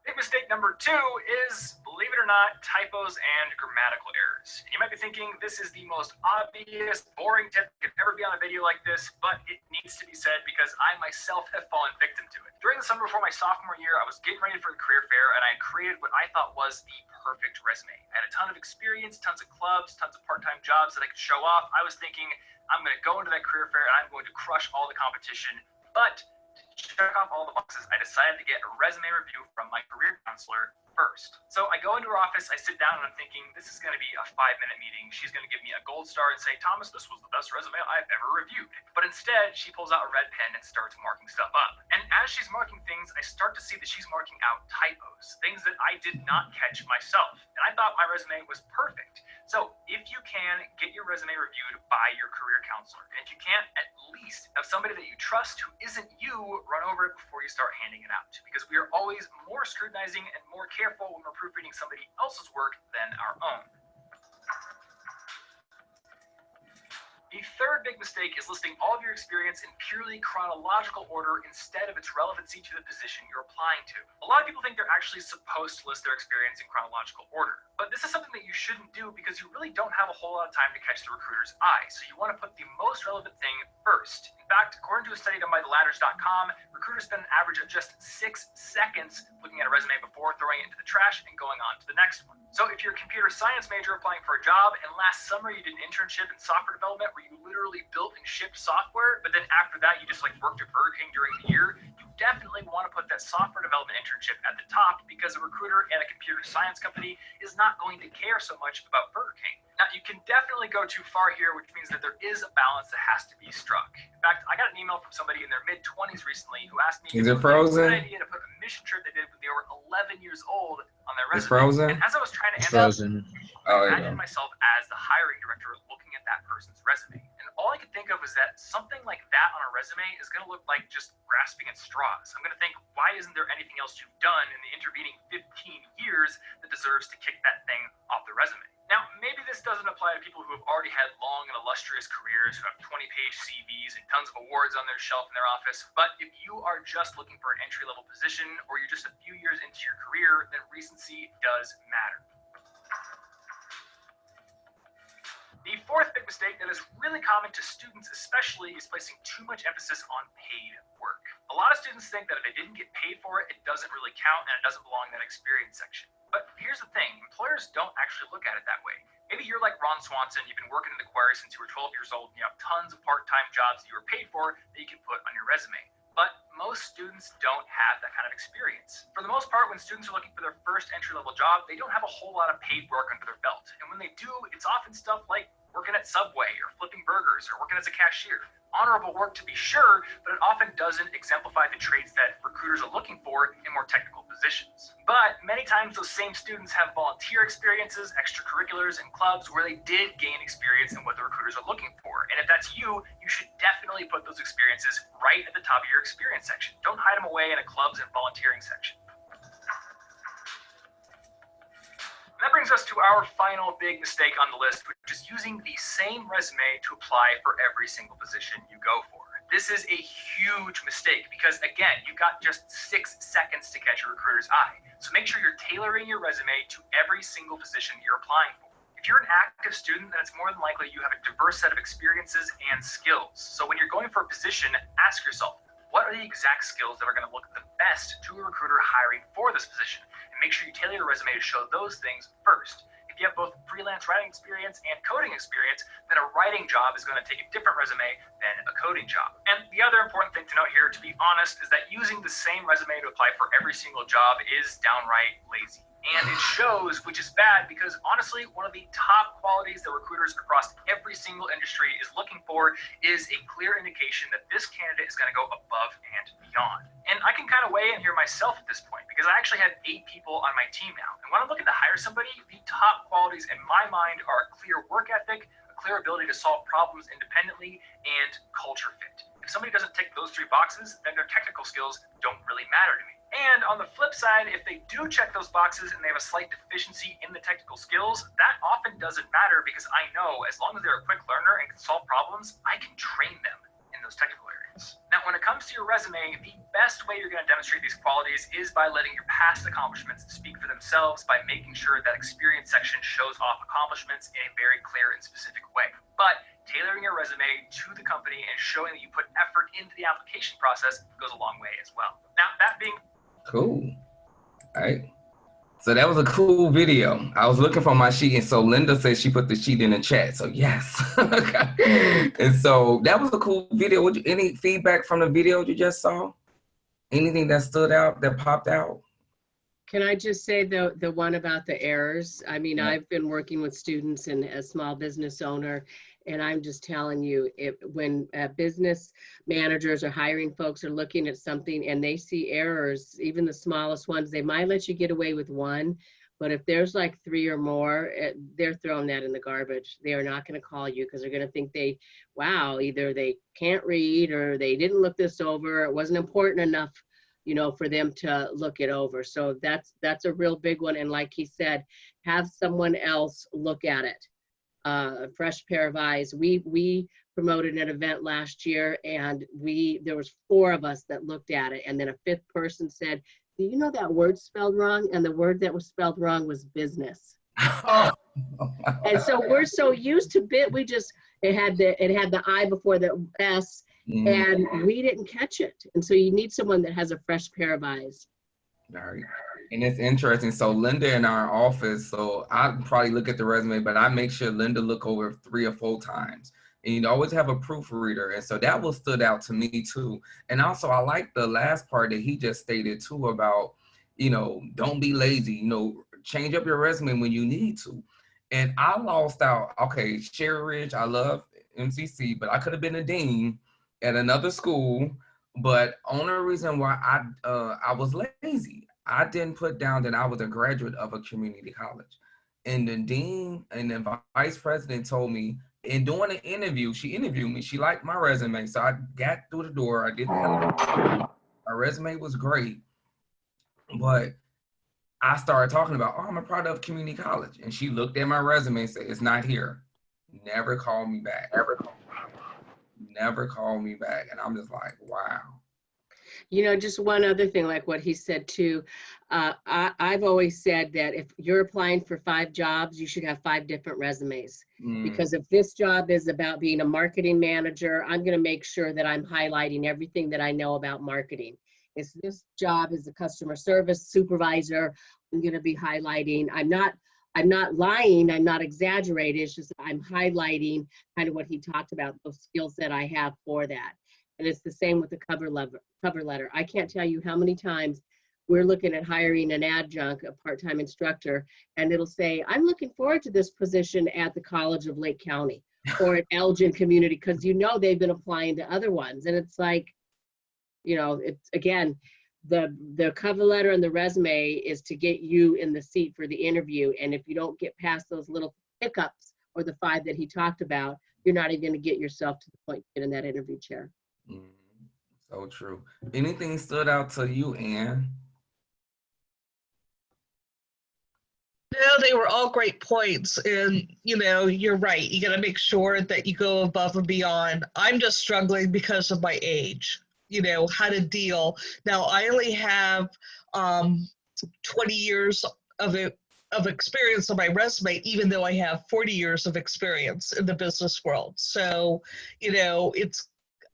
Big mistake number 2 is, believe it or not, typos and grammatical errors. You might be thinking this is the most obvious, boring tip that could ever be on a video like this, but it needs to be said because I myself have fallen victim to it. During the summer before my sophomore year, I was getting ready for the career fair and I created what I thought was the perfect resume. I had a ton of experience, tons of clubs, tons of part-time jobs that I could show off. I was thinking, I'm going to go into that career fair and I'm going to crush all the competition, but check off all the boxes, I decided to get a resume review from my career counselor first. So I go into her office, I sit down, and I'm thinking, this is going to be a 5-minute meeting. She's going to give me a gold star and say, Thomas, this was the best resume I've ever reviewed. But instead, she pulls out a red pen and starts marking stuff up. And as she's marking things, I start to see that she's marking out typos, things that I did not catch myself. And I thought my resume was perfect. So if you can, get your resume reviewed by your career counselor. And if you can't, at least have somebody that you trust who isn't you run over it before you start handing it out. Because we are always more scrutinizing and more careful when we're proofreading somebody else's work than our own. The third big mistake is listing all of your experience in purely chronological order instead of its relevancy to the position you're applying to. A lot of people think they're actually supposed to list their experience in chronological order, but this is something that you shouldn't do because you really don't have a whole lot of time to catch the recruiter's eye. So you want to put the most relevant thing first. In fact, according to a study done by theladders.com, recruiters spend an average of just 6 seconds looking at a resume before throwing it into the trash and going on to the next one. So if you're a computer science major applying for a job, and last summer you did an internship in software development where you literally built and shipped software, but then after that you just like worked at Burger King during the year, you definitely want to put that software development internship at the top, because a recruiter at a computer science company is not going to care so much about Burger King. Now, you can definitely go too far here, which means that there is a balance that has to be struck. In fact, I got an email from somebody in their mid-20s recently who asked me Is if it frozen? a good idea to put a mission trip they did when they were 11 years old on their It's resume. frozen? And as I was trying to It's answer, frozen. Oh, I there you imagined go. myself as the hiring director looking at that person's resume. And all I could think of was that something like that on a resume is going to look like just grasping at straws. I'm going to think, why isn't there anything else you've done in the intervening 15 years that deserves to kick that thing off the resume? Now, maybe this doesn't apply to people who have already had long and illustrious careers, who have 20-page CVs and tons of awards on their shelf in their office. But if you are just looking for an entry-level position, or you're just a few years into your career, then recency does matter. The fourth big mistake that is really common to students especially is placing too much emphasis on paid work. A lot of students think that if they didn't get paid for it, it doesn't really count and it doesn't belong in that experience section. But here's the thing, employers don't actually look at it that way. Maybe you're like Ron Swanson, you've been working in the choir since you were 12 years old, and you have tons of part-time jobs that you were paid for that you can put on your resume. But most students don't have that kind of experience. For the most part, when students are looking for their first entry-level job, they don't have a whole lot of paid work under their belt. And when they do, it's often stuff like working at Subway or flipping burgers or working as a cashier. Honorable work to be sure, but it often doesn't exemplify the traits that recruiters are looking for in more technical positions. But many times those same students have volunteer experiences, extracurriculars, and clubs where they did gain experience in what the recruiters are looking for. And if that's you, you should definitely put those experiences right at the top of your experience section. Don't hide them away in a clubs and volunteering section. And that brings us to our final big mistake on the list, which is using the same resume to apply for every single position you go for. This is a huge mistake because, again, you've got just 6 seconds to catch a recruiter's eye. So make sure you're tailoring your resume to every single position you're applying for. If you're an active student, then it's more than likely you have a diverse set of experiences and skills. So when you're going for a position, ask yourself, what are the exact skills that are going to look the best to a recruiter hiring for this position? And make sure you tailor your resume to show those things first. If you have both freelance writing experience and coding experience, then a writing job is going to take a different resume than a coding job. And the other important thing to note here, to be honest, is that using the same resume to apply for every single job is downright lazy. And it shows, which is bad, because honestly, one of the top qualities that recruiters across every single industry is looking for is a clear indication that this candidate is going to go above and beyond. And I can kind of weigh in here myself at this point, because I actually have 8 people on my team now. And when I'm looking to hire somebody, the top qualities in my mind are a clear work ethic, a clear ability to solve problems independently, and culture fit. If somebody doesn't tick those 3 boxes, then their technical skills don't really matter to me. And on the flip side, if they do check those boxes and they have a slight deficiency in the technical skills, that often doesn't matter because I know as long as they're a quick learner and can solve problems, I can train them in those technical areas. Now, when it comes to your resume, the best way you're going to demonstrate these qualities is by letting your past accomplishments speak for themselves, by making sure that experience section shows off accomplishments in a very clear and specific way. But tailoring your resume to the company and showing that you put effort into the application process goes a long way as well. Now, that being cool. All right. So that was a cool video. I was looking for my sheet, and so Linda said she put the sheet in the chat. So yes. And so that was a cool video. Any feedback from the video you just saw? Anything that stood out, that popped out? Can I just say the one about the errors? I mean, Yeah. I've been working with students and a small business owner, and I'm just telling you, when business managers or hiring folks are looking at something and they see errors, even the smallest ones, they might let you get away with 1, but if there's like 3 or more, they're throwing that in the garbage. They are not going to call you because they're going to think either they can't read or they didn't look this over. It wasn't important enough, for them to look it over. So that's a real big one. And like he said, have someone else look at it. A fresh pair of eyes. We promoted an event last year, and there was 4 of us that looked at it, and then a 5th person said, "Do you know that word spelled wrong?" And the word that was spelled wrong was business. And so we're so used to it had the I before the S, and we didn't catch it. And so you need someone that has a fresh pair of eyes. Right. And it's interesting. So Linda in our office, so I probably look at the resume, but I make sure Linda look over 3 or 4 times. And you always have a proofreader. And so that was stood out to me too. And also I like the last part that he just stated too about, don't be lazy, change up your resume when you need to. And I lost out. Okay, Sherry Ridge, I love MCC, but I could have been a dean at another school. But only reason why I was lazy, I didn't put down that I was a graduate of a community college. And the dean and the vice president told me, in doing an interview, she interviewed me. She liked my resume. So I got through the door. I did the interview. My resume was great. But I started talking about, I'm a product of community college. And she looked at my resume and said, it's not here. Never called me back. Never called me back. And I'm just like, wow. Just one other thing, like what he said too, I've always said that if you're applying for 5 jobs, you should have 5 different resumes. Because if this job is about being a marketing manager, I'm going to make sure that I'm highlighting everything that I know about marketing. If this job is a customer service supervisor, I'm going to be highlighting. I'm not lying, I'm not exaggerating, it's just I'm highlighting kind of what he talked about, those skills that I have for that. And it's the same with the cover letter. I can't tell you how many times we're looking at hiring an adjunct, a part-time instructor, and it'll say, I'm looking forward to this position at the College of Lake County or at Elgin Community, because they've been applying to other ones. And it's like, it's again, the cover letter and the resume is to get you in the seat for the interview. And if you don't get past those little hiccups or the 5 that he talked about, you're not even going to get yourself to the point to get in that interview chair. So true. Anything stood out to you, Ann? No, they were all great points. And, you're right. You got to make sure that you go above and beyond. I'm just struggling because of my age, how to deal. Now, I only have 20 years of experience on my resume, even though I have 40 years of experience in the business world. So,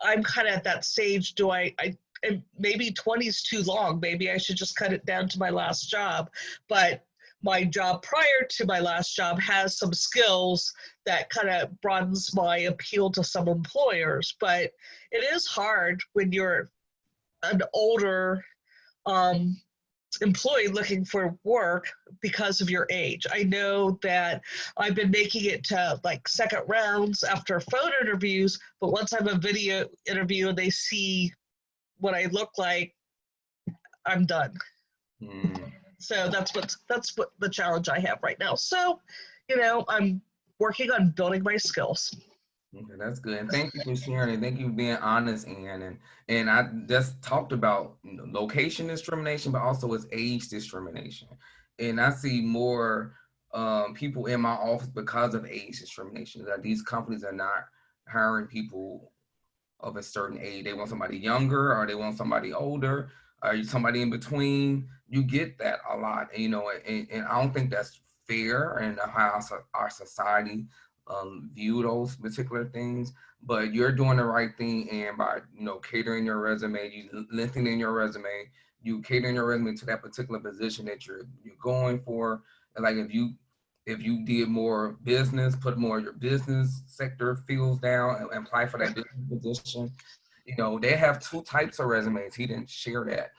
I'm kind of at that stage. And maybe 20 is too long. Maybe I should just cut it down to my last job. But my job prior to my last job has some skills that kind of broadens my appeal to some employers. But it is hard when you're an older employee looking for work because of your age. I know that I've been making it to like second rounds after phone interviews, but once I'm a video interview and they see what I look like, I'm done. So that's what the challenge I have right now. So, I'm working on building my skills. Okay, that's good. And thank you for sharing and thank you for being honest, Ann. And I just talked about location discrimination, but also it's age discrimination. And I see more people in my office because of age discrimination. That these companies are not hiring people of a certain age. They want somebody younger or they want somebody older or somebody in between. You get that a lot, and I don't think that's fair and how our society view those particular things. But you're doing the right thing, and by catering your resume, you lengthening your resume, you catering your resume to that particular position that you're going for. And like if you did more business, put more of your business sector fields down and apply for that business position. They have 2 types of resumes. He didn't share that.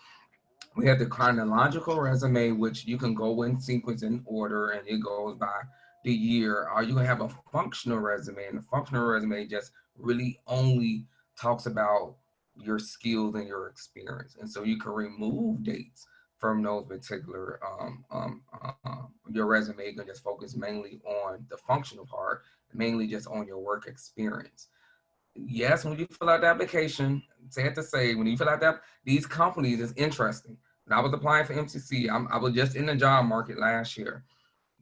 We have the chronological resume, which you can go in sequence in order and it goes by the year, or you can have a functional resume, and the functional resume just really only talks about your skills and your experience. And so you can remove dates from those particular, your resume. You can just focus mainly on the functional part, mainly just on your work experience. Yes, when you fill out the application, sad to say, when you fill out that, these companies is interesting. When I was applying for MCC, I was just in the job market last year.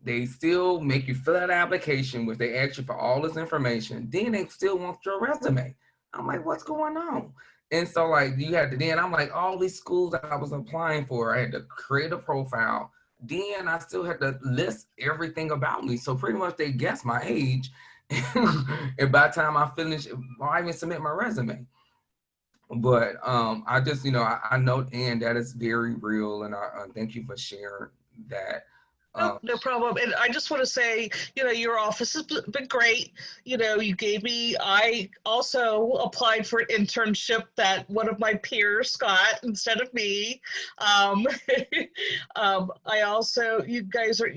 They still make you fill out an application, which they ask you for all this information. Then they still want your resume. I'm like, what's going on? And so like you had to, then I'm like, all these schools that I was applying for, I had to create a profile. Then I still had to list everything about me. So pretty much they guessed my age. And by the time I finish, I even submit my resume. But I just, I know, and that is very real, and I thank you for sharing that. No problem. And I just want to say, your office has been great. You gave me, I also applied for an internship that one of my peers got instead of me. I also, you guys are,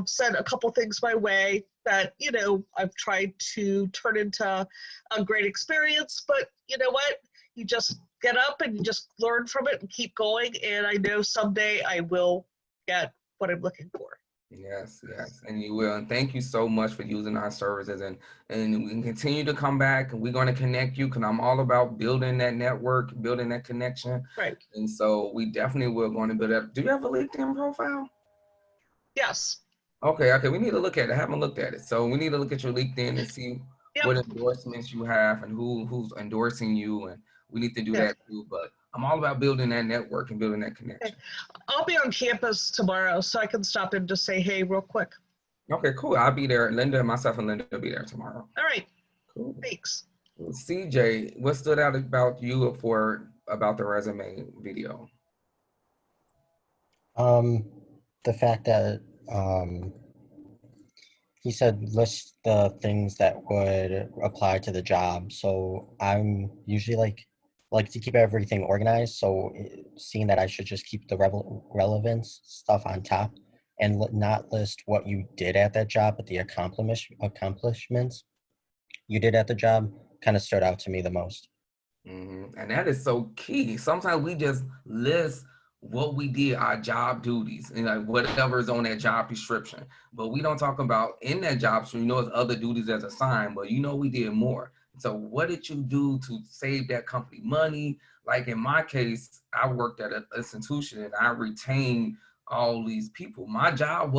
sent a couple things my way that, I've tried to turn into a great experience. But you know what? You just get up and you just learn from it and keep going. And I know someday I will get what I'm looking for. Yes, and you will. And thank you so much for using our services, and we can continue to come back, and we're going to connect you, because I'm all about building that network, building that connection. Right. And so we definitely will going to build up. Do you have a LinkedIn profile? Yes. Okay, we need to look at it. I haven't looked at it. So we need to look at your LinkedIn and see what endorsements you have and who's endorsing you, and we need to do that too. But I'm all about building that network and building that connection. I'll be on campus tomorrow, so I can stop in to say hey real quick. Okay, cool. I'll be there. Myself and Linda will be there tomorrow. All right. Cool. Thanks. CJ, what stood out about you about the resume video? The fact that he said list the things that would apply to the job. So I'm usually like to keep everything organized. So seeing that I should just keep the relevance stuff on top and not list what you did at that job, but the accomplishments you did at the job kind of stood out to me the most. Mm-hmm. And that is so key. Sometimes we just list what we did, our job duties, and like whatever's on that job description. But we don't talk about in that job, so it's other duties as assigned, but we did more. So what did you do to save that company money? Like in my case, I worked at an institution and I retained all these people. My job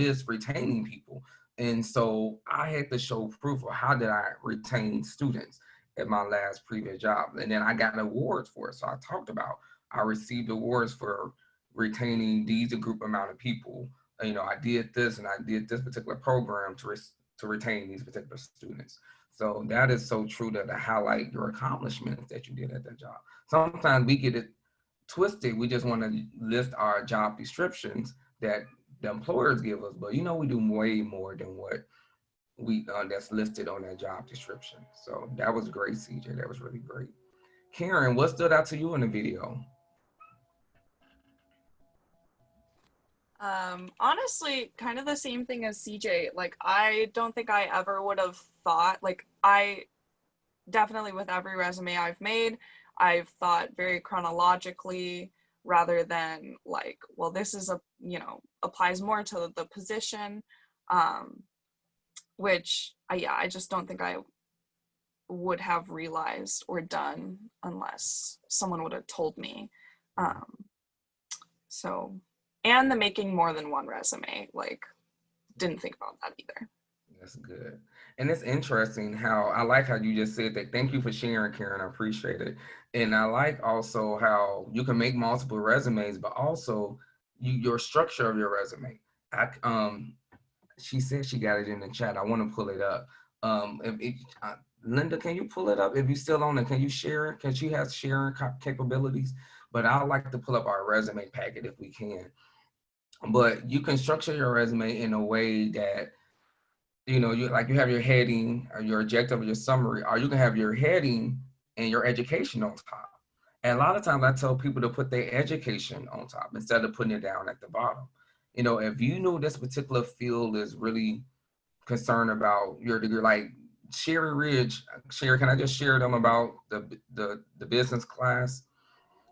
is retaining people. And so I had to show proof of how did I retain students at my last previous job. And then I got awards for it. So I received awards for retaining these group amount of people. I did this and I did this particular program to retain these particular students. So that is so true, to highlight your accomplishments that you did at that job. Sometimes we get it twisted. We just want to list our job descriptions that the employers give us, but we do way more than what that's listed on that job description. So that was great, CJ. That was really great. Karen, what stood out to you in the video? Honestly, kind of the same thing as CJ. Like, I don't think I ever would have thought, like, I definitely with every resume I've made, I've thought very chronologically rather than like, well, this is applies more to the position, which I just don't think I would have realized or done unless someone would have told me. And the making more than one resume, like, didn't think about that either. That's good. And it's interesting how I like how you just said that. Thank you for sharing, Karen. I appreciate it. And I like also how you can make multiple resumes, but also your structure of your resume. She said she got it in the chat. I want to pull it up. Linda, can you pull it up? If you're still on it, can you share it? Because she has sharing capabilities. But I like to pull up our resume packet if we can. But you can structure your resume in a way that you have your heading or your objective or your summary, or you can have your heading and your education on top. And a lot of times I tell people to put their education on top instead of putting it down at the bottom. If you know this particular field is really concerned about your degree, like Sherry Ridge, can I just share them about the business class?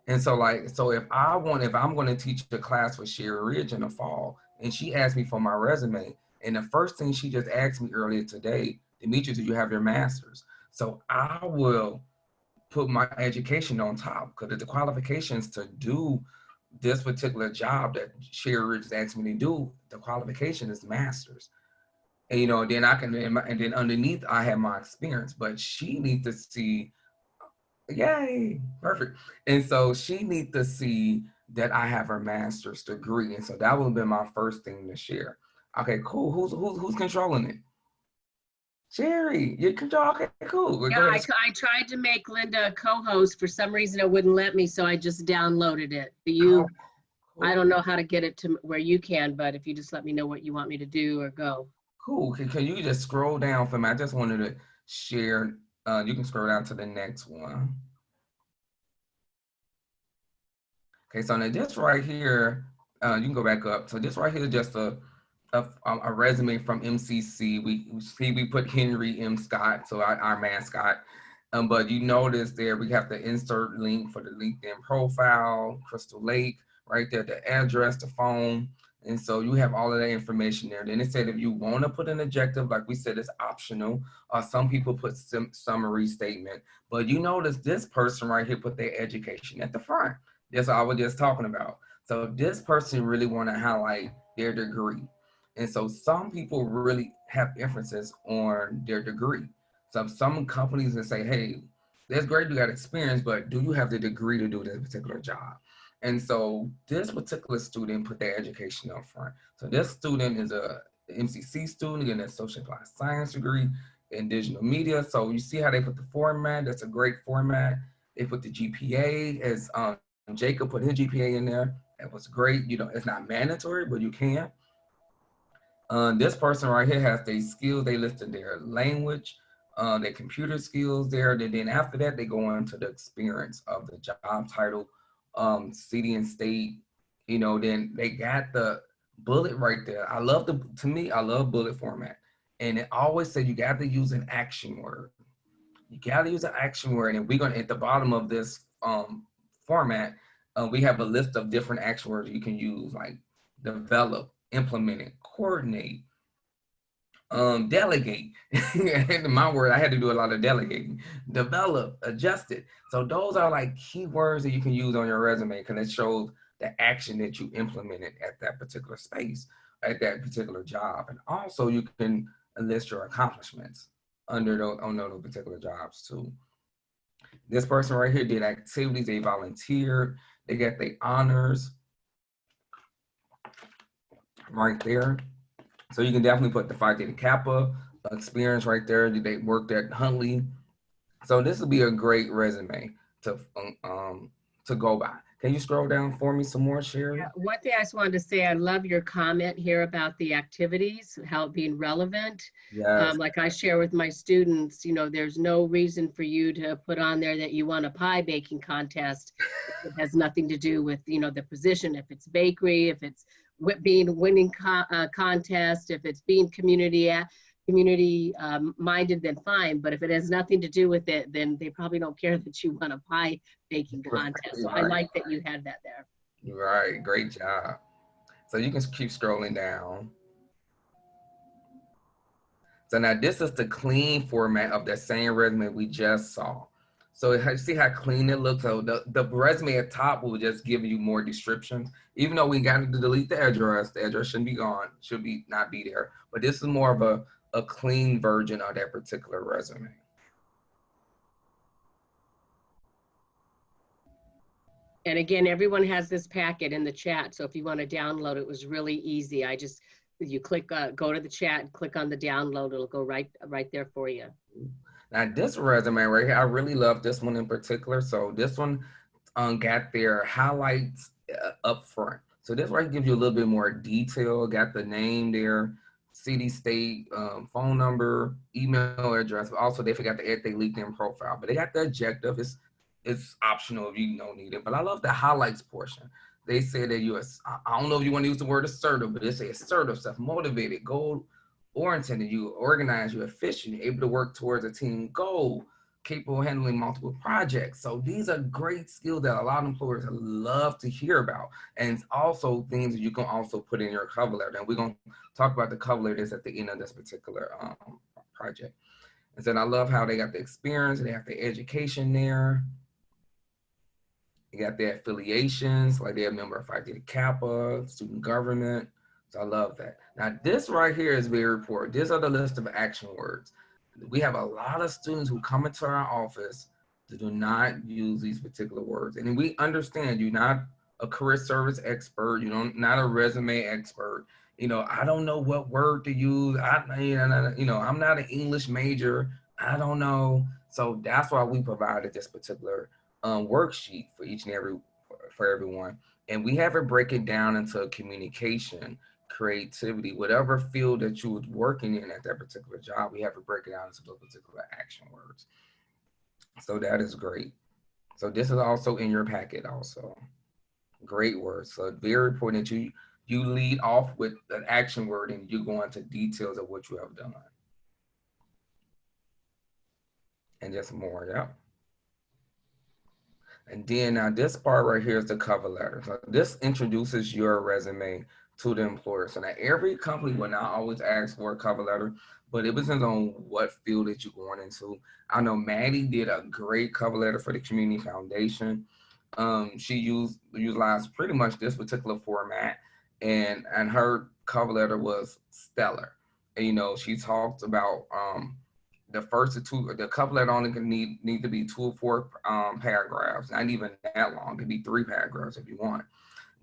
And so if I'm going to teach a class for Sherry Ridge in the fall, and she asked me for my resume, and the first thing she just asked me earlier today, Demetri, do you have your master's? So I will put my education on top, because the qualifications to do this particular job that Sherry Ridge asked me to do, the qualification is master's. And then and then underneath I have my experience, but she needs to see. Yay, perfect. And so she needs to see that I have her master's degree. And so that would have been my first thing to share. Okay, cool. Who's controlling it? Sherry, you can draw. Okay, cool. We'll Yeah, go ahead. I tried to make Linda a co-host. For some reason, it wouldn't let me, so I just downloaded it. Oh, I cool. don't know how to get it to where you can, but if you just let me know what you want me to do or go. Cool. Can you just scroll down for me? I just wanted to share. You can scroll down to the next one. Okay, so now this right here, you can go back up. So this right here is just a resume from MCC. We put Henry M. Scott, so our mascot. But you notice there we have the insert link for the LinkedIn profile, Crystal Lake, right there, the address, the phone. And so you have all of that information there. Then it said if you want to put an adjective, like we said, it's optional. Some people put summary statement. But you notice this person right here put their education at the front. That's what I was just talking about. So this person really want to highlight their degree. And so some people really have emphasis on their degree. So some companies will say, hey, that's great, you got experience, but do you have the degree to do this particular job? And so this particular student put their education up front. So this student is a MCC student in a social applied science degree in digital media. So you see how they put the format, that's a great format. They put the GPA as Jacob put his GPA in there. That was great. You know, it's not mandatory, but you can. This person right here has their skills. They listed their language, their computer skills there. And then after that, they go into the experience of the job title, city and state. You know, then they got the bullet right there. I love bullet format. And it always said you got to use an action word. You got to use an action word. And we're going to, at the bottom of this format, we have a list of different action words you can use, like develop, implement it, coordinate, delegate. In my word, I had to do a lot of delegating. Develop, adjust it. So those are like key words that you can use on your resume because it shows the action that you implemented at that particular space, at that particular job. And also you can list your accomplishments under those particular jobs too. This person right here did activities, they volunteered, they got their honors right there. So you can definitely put the Phi Theta Kappa experience right there. They worked at Huntley. So this would be a great resume to go by. Can you scroll down for me some more, Sherry? Yeah, one thing I just wanted to say, I love your comment here about the activities, how being relevant. Yes. Like I share with my students, you know, there's no reason for you to put on there that you want a pie baking contest. It has nothing to do with, you know, the position. If it's bakery, if it's winning contest, if it's being community minded, then fine. But if it has nothing to do with it, then they probably don't care that you want a pie baking contest. So I like that you had that there. Right, great job. So you can keep scrolling down. So now this is the clean format of that same resume we just saw. So see how clean it looks? So the resume at top will just give you more descriptions. Even though we got to delete the address shouldn't be gone, not be there. But this is more of a clean version of that particular resume. And again, everyone has this packet in the chat. So if you want to download, it was really easy. You click, go to the chat and click on the download. It'll go right there for you. Now this resume right here, I really love this one in particular. So this one got their highlights up front. So this right gives you a little bit more detail. Got the name there, city, state, phone number, email address. But also they forgot to add their LinkedIn profile. But they got the objective. It's optional if you don't need it. But I love the highlights portion. They say that I don't know if you want to use the word assertive, but they say assertive, self-motivated, goal-oriented, you organize, you're efficient, you're able to work towards a team goal, capable of handling multiple projects. So these are great skills that a lot of employers love to hear about. And it's also things that you can also put in your cover letter. And we're going to talk about the cover letters at the end of this particular project. And then I love how they got the experience, they have the education there. They got their affiliations, like they're a member of Phi Theta Kappa, student government. So I love that. Now this right here is very important. These are the list of action words. We have a lot of students who come into our office that do not use these particular words. And we understand you're not a career service expert, not a resume expert. I don't know what word to use. I'm not an English major. I don't know. So that's why we provided this particular worksheet for each and every for everyone, and we have it break it down into communication, creativity, whatever field that you was working in at that particular job. We have to break it down into those particular action words. So that is great. So this is also in your packet also. Great words. So very important that you lead off with an action word and you go into details of what you have done. And just more, yeah. And then now this part right here is the cover letter. So this introduces your resume to the employer. So now every company will not always ask for a cover letter, but it depends on what field that you're going into. I know Maddie did a great cover letter for the Community Foundation. She utilized pretty much this particular format, and her cover letter was stellar. And, she talked about the first two, the cover letter only can need to be 2 or 4 paragraphs, not even that long. It could be 3 paragraphs if you want.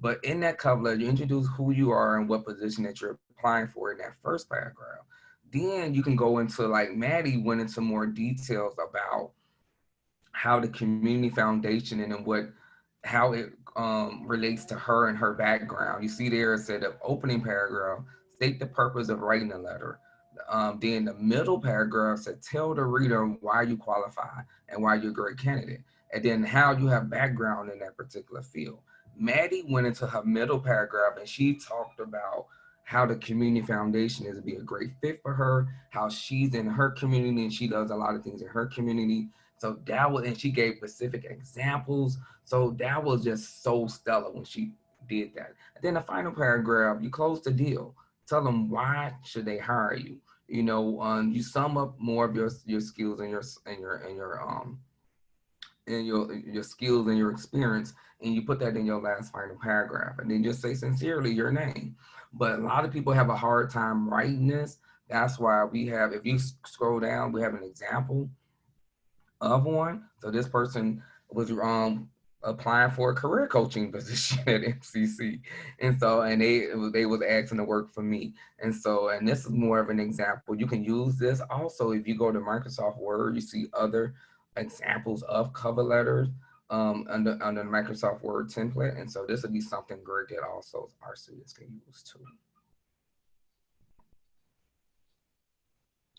But in that cover letter, you introduce who you are and what position that you're applying for in that first paragraph. Then you can go into, like Maddie went into more details about how the Community Foundation and how it relates to her and her background. You see there it said the opening paragraph, state the purpose of writing the letter. Then the middle paragraph said, tell the reader why you qualify and why you're a great candidate. And then how you have background in that particular field. Maddie went into her middle paragraph and she talked about how the Community Foundation is to be a great fit for her, how she's in her community and she does a lot of things in her community. So that was, and she gave specific examples. So that was just so stellar when she did that. And then the final paragraph, you close the deal. Tell them why should they hire you. You sum up more of your skills and your skills and your experience, and you put that in your last final paragraph, and then just say sincerely your name. But a lot of people have a hard time writing this. That's why we have, if you scroll down, we have an example of one. So this person was applying for a career coaching position at MCC, and they was asking to work for me, and this is more of an example. You can use this also if you go to Microsoft Word. You see other examples of cover letters under the Microsoft Word template, and so this would be something great that also our students can use too.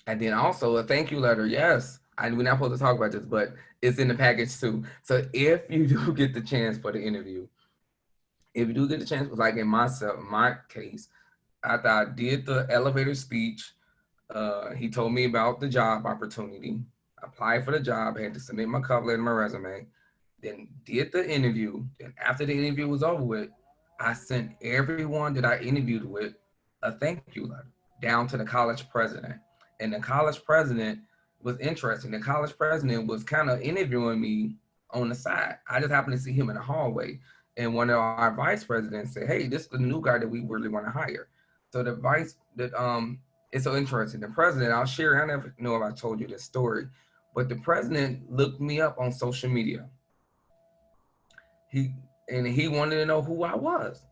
And then also a thank you letter. Yes, we're not supposed to talk about this, but it's in the package too. So if you do get the chance for the interview, like in my case, after I did the elevator speech, he told me about the job opportunity, applied for the job, had to submit my cover letter and my resume, then did the interview. Then after the interview was over with, I sent everyone that I interviewed with a thank you letter down to the college president. And the college president was interesting. The college president was kind of interviewing me on the side. I just happened to see him in the hallway. And one of our vice presidents said, hey, this is the new guy that we really want to hire. So it's so interesting. The president, I'll share, I never know if I told you this story, but the president looked me up on social media. He wanted to know who I was.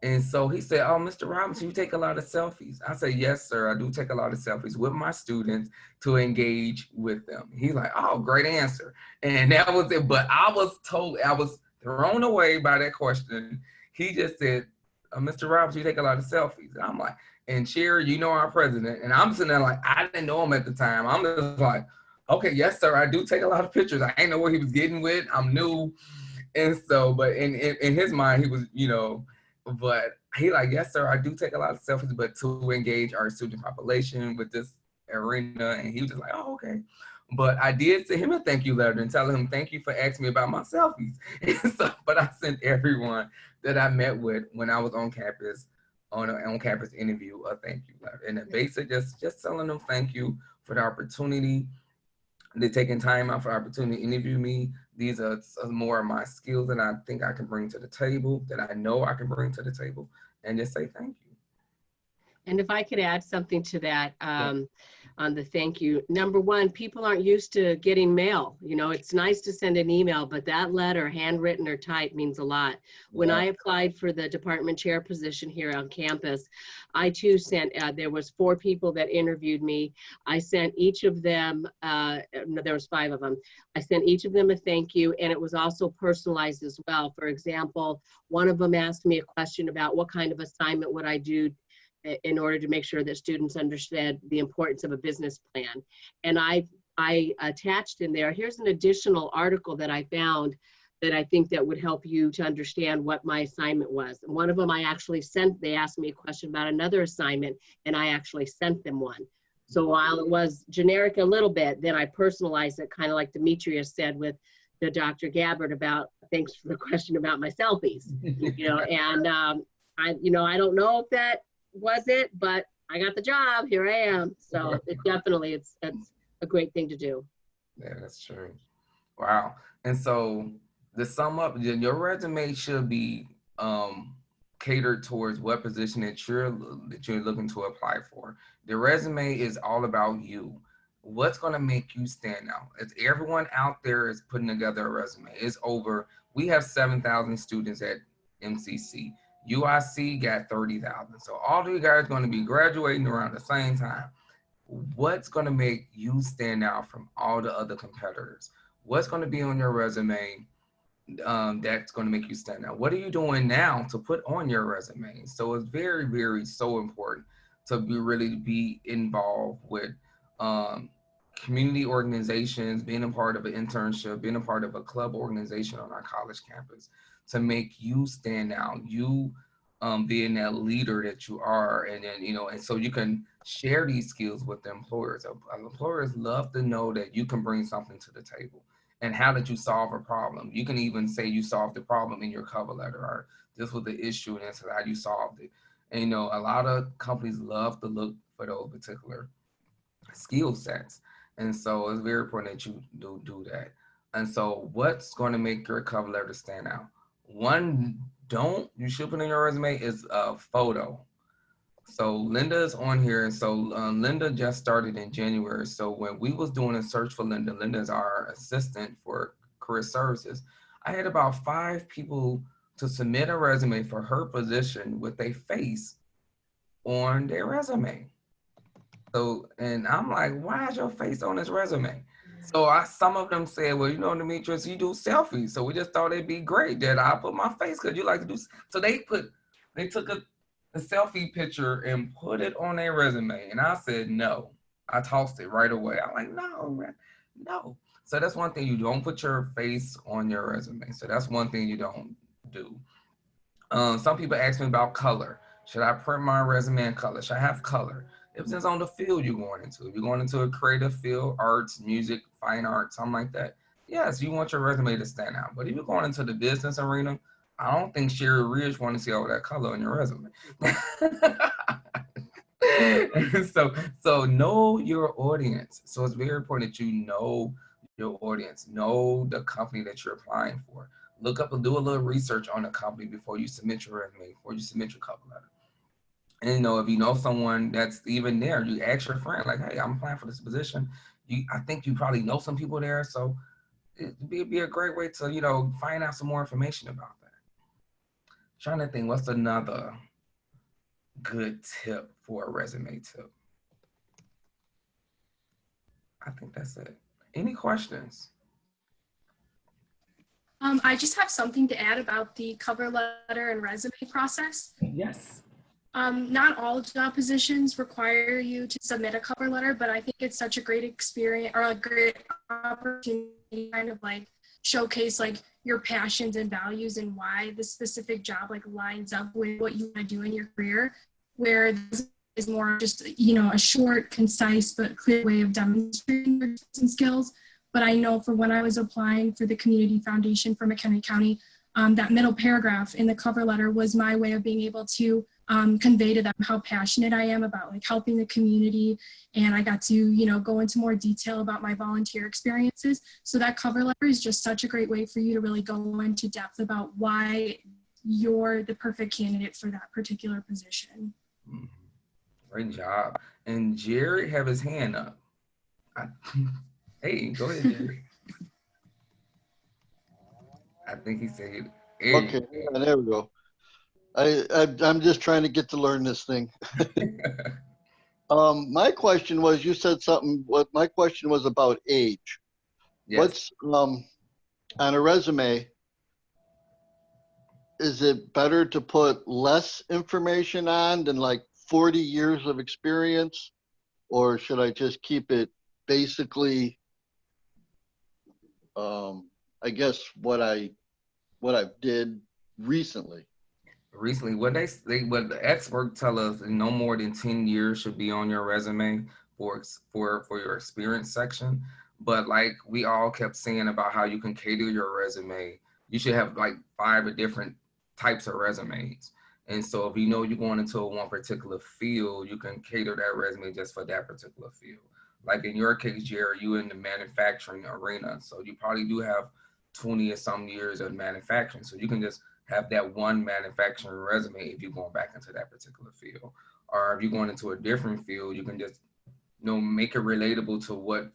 And so he said, oh, Mr. Robinson, you take a lot of selfies. I said, yes, sir, I do take a lot of selfies with my students to engage with them. He's like, oh, great answer. And that was it. But I was thrown away by that question. He just said, Mr. Robinson, you take a lot of selfies. And I'm like, and Sherry, you know our president. And I'm sitting there like, I didn't know him at the time. I'm just like, okay, yes, sir, I do take a lot of pictures. I didn't know what he was getting with. I'm new. And so, but in his mind, he was, but he like, yes, sir, I do take a lot of selfies, but to engage our student population with this arena. And he was just like, oh, okay. But I did send him a thank you letter and tell him, thank you for asking me about my selfies. And so, but I sent everyone that I met with when I was on campus, on an on-campus interview, a thank you letter. And the basic, just telling them thank you for the opportunity. They're taking time out for the opportunity to interview me. These are more of my skills that I think I can bring to the table, that I know I can bring to the table, and just say thank you. And if I could add something to that, on the thank you. Number one, people aren't used to getting mail. You know, it's nice to send an email, but that letter, handwritten or typed, means a lot. When I applied for the department chair position here on campus, I too sent, there was 4 people that interviewed me. I sent each of them, no, there was 5 of them. I sent each of them a thank you, and it was also personalized as well. For example, one of them asked me a question about what kind of assignment would I do in order to make sure that students understand the importance of a business plan. And I attached in there, here's an additional article that I found that I think that would help you to understand what my assignment was. And one of them I actually sent, they asked me a question about another assignment, and I actually sent them one. So while it was generic a little bit, then I personalized it, kind of like Demetrius said with the Dr. Gabbard about, thanks for the question about my selfies, you know, and I don't know if that was it, but I got the job, here I am. So it definitely, it's a great thing to do. Yeah, that's true. Wow. And so to sum up, your resume should be catered towards what position that you're looking to apply for. The resume is all about you. What's going to make you stand out? It's everyone out there is putting together a resume. We have 7,000 students at MCC. UIC got 30,000. So all of you guys are going to be graduating around the same time. What's going to make you stand out from all the other competitors? What's going to be on your resume that's going to make you stand out? What are you doing now to put on your resume? So it's very, very so important to really be involved with community organizations, being a part of an internship, being a part of a club organization on our college campus to make you stand out, you being that leader that you are, and then, and so you can share these skills with the employers. Employers love to know that you can bring something to the table. And how did you solve a problem? You can even say you solved the problem in your cover letter, or this was the issue and this is how you solved it. And a lot of companies love to look for those particular skill sets. And so it's very important that you do that. And so what's going to make your cover letter stand out? One, you should put in your resume is a photo. So Linda is on here. And so Linda just started in January. So when we was doing a search for Linda is our assistant for career services. I had about 5 people to submit a resume for her position with a face on their resume. So, and I'm like, why is your face on this resume? So some of them said, well, Demetrius, you do selfies. So we just thought it'd be great that I put my face because you like to do. So they took a selfie picture and put it on their resume. And I said, no. I tossed it right away. I'm like, no. So that's one thing, you don't put your face on your resume. So that's one thing you don't do. Some people ask me about color. Should I print my resume in color? Should I have color? It depends on the field you're going into. If you're going into a creative field, arts, music, fine art, something like that, yes, you want your resume to stand out. But if you're going into the business arena, I don't think Sherry Ridge want to see all that color on your resume. So know your audience. So it's very important that you know your audience, know the company that you're applying for. Look up and do a little research on the company before you submit your resume, before you submit your cover letter. And if you know someone that's even there, you ask your friend, like, hey, I'm applying for this position. I think you probably know some people there. So it'd be a great way to, find out some more information about that. Trying to think, what's another good tip for a resume tip? I think that's it. Any questions? I just have something to add about the cover letter and resume process. Yes. Not all job positions require you to submit a cover letter, but I think it's such a great experience or a great opportunity to kind of like showcase like your passions and values and why the specific job like lines up with what you want to do in your career, where this is more just, a short, concise, but clear way of demonstrating your skills. But I know for when I was applying for the Community Foundation for McHenry County, that middle paragraph in the cover letter was my way of being able to convey to them how passionate I am about like helping the community. And I got to, go into more detail about my volunteer experiences. So that cover letter is just such a great way for you to really go into depth about why you're the perfect candidate for that particular position. Great job. And Jerry have his hand up. Hey, go ahead, Jerry. I think he said, there you Okay, yeah, there we go. I'm just trying to get to learn this thing. My question was, you said something, my question was about age. Yes. What's, on a resume, is it better to put less information on than like 40 years of experience? Or should I just keep it basically, I guess what I did recently? Recently, what what the experts tell us, no more than 10 years should be on your resume for your experience section. But like we all kept saying about how you can cater your resume, you should have like 5 different types of resumes. And so if you know you're going into one particular field, you can cater that resume just for that particular field. Like in your case, Jerry, you in the manufacturing arena, so you probably do have 20 or some years of manufacturing. So you can just have that one manufacturing resume if you're going back into that particular field. Or if you're going into a different field, you can just make it relatable to what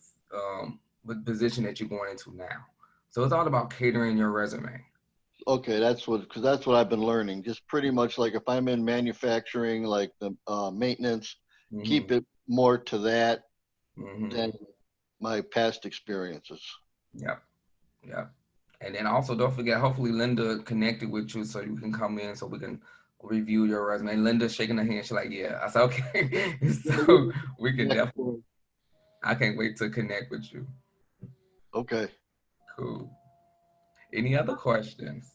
position that you're going into now. So it's all about catering your resume. Okay, because that's what I've been learning. Just pretty much like if I'm in manufacturing, like the maintenance, keep it more to that than my past experiences. Yep. Yep. And then also don't forget, hopefully Linda connected with you so you can come in so we can review your resume. And Linda shaking her hand, she's like, yeah. I said, okay. So we can definitely, I can't wait to connect with you. Okay. Cool. Any other questions?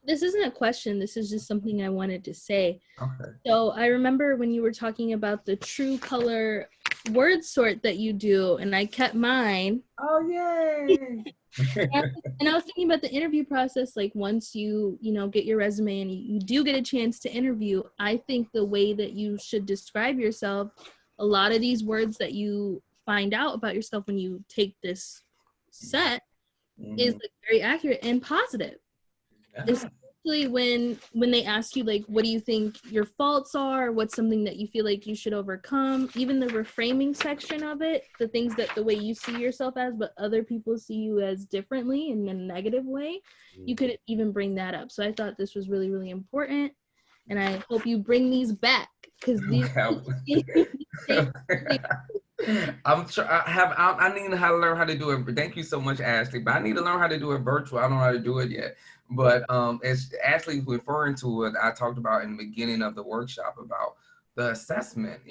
This isn't a question. This is just something I wanted to say. Okay. So I remember when you were talking about the true color word sort that you do, and I kept mine. Oh, yay. And I was thinking about the interview process, like once you get your resume and you do get a chance to interview, I think the way that you should describe yourself, a lot of these words that you find out about yourself when you take this set is like very accurate and positive. Especially when they ask you like, what do you think your faults are? What's something that you feel like you should overcome? Even the reframing section of it, the things that the way you see yourself as, but other people see you as differently in a negative way, you could even bring that up. So I thought this was really, really important. And I hope you bring these back because these I'm sure I need to learn how to do it. Thank you so much, Ashley. But I need to learn how to do it virtual. I don't know how to do it yet. But as Ashley's referring to it, I talked about in the beginning of the workshop about the assessment,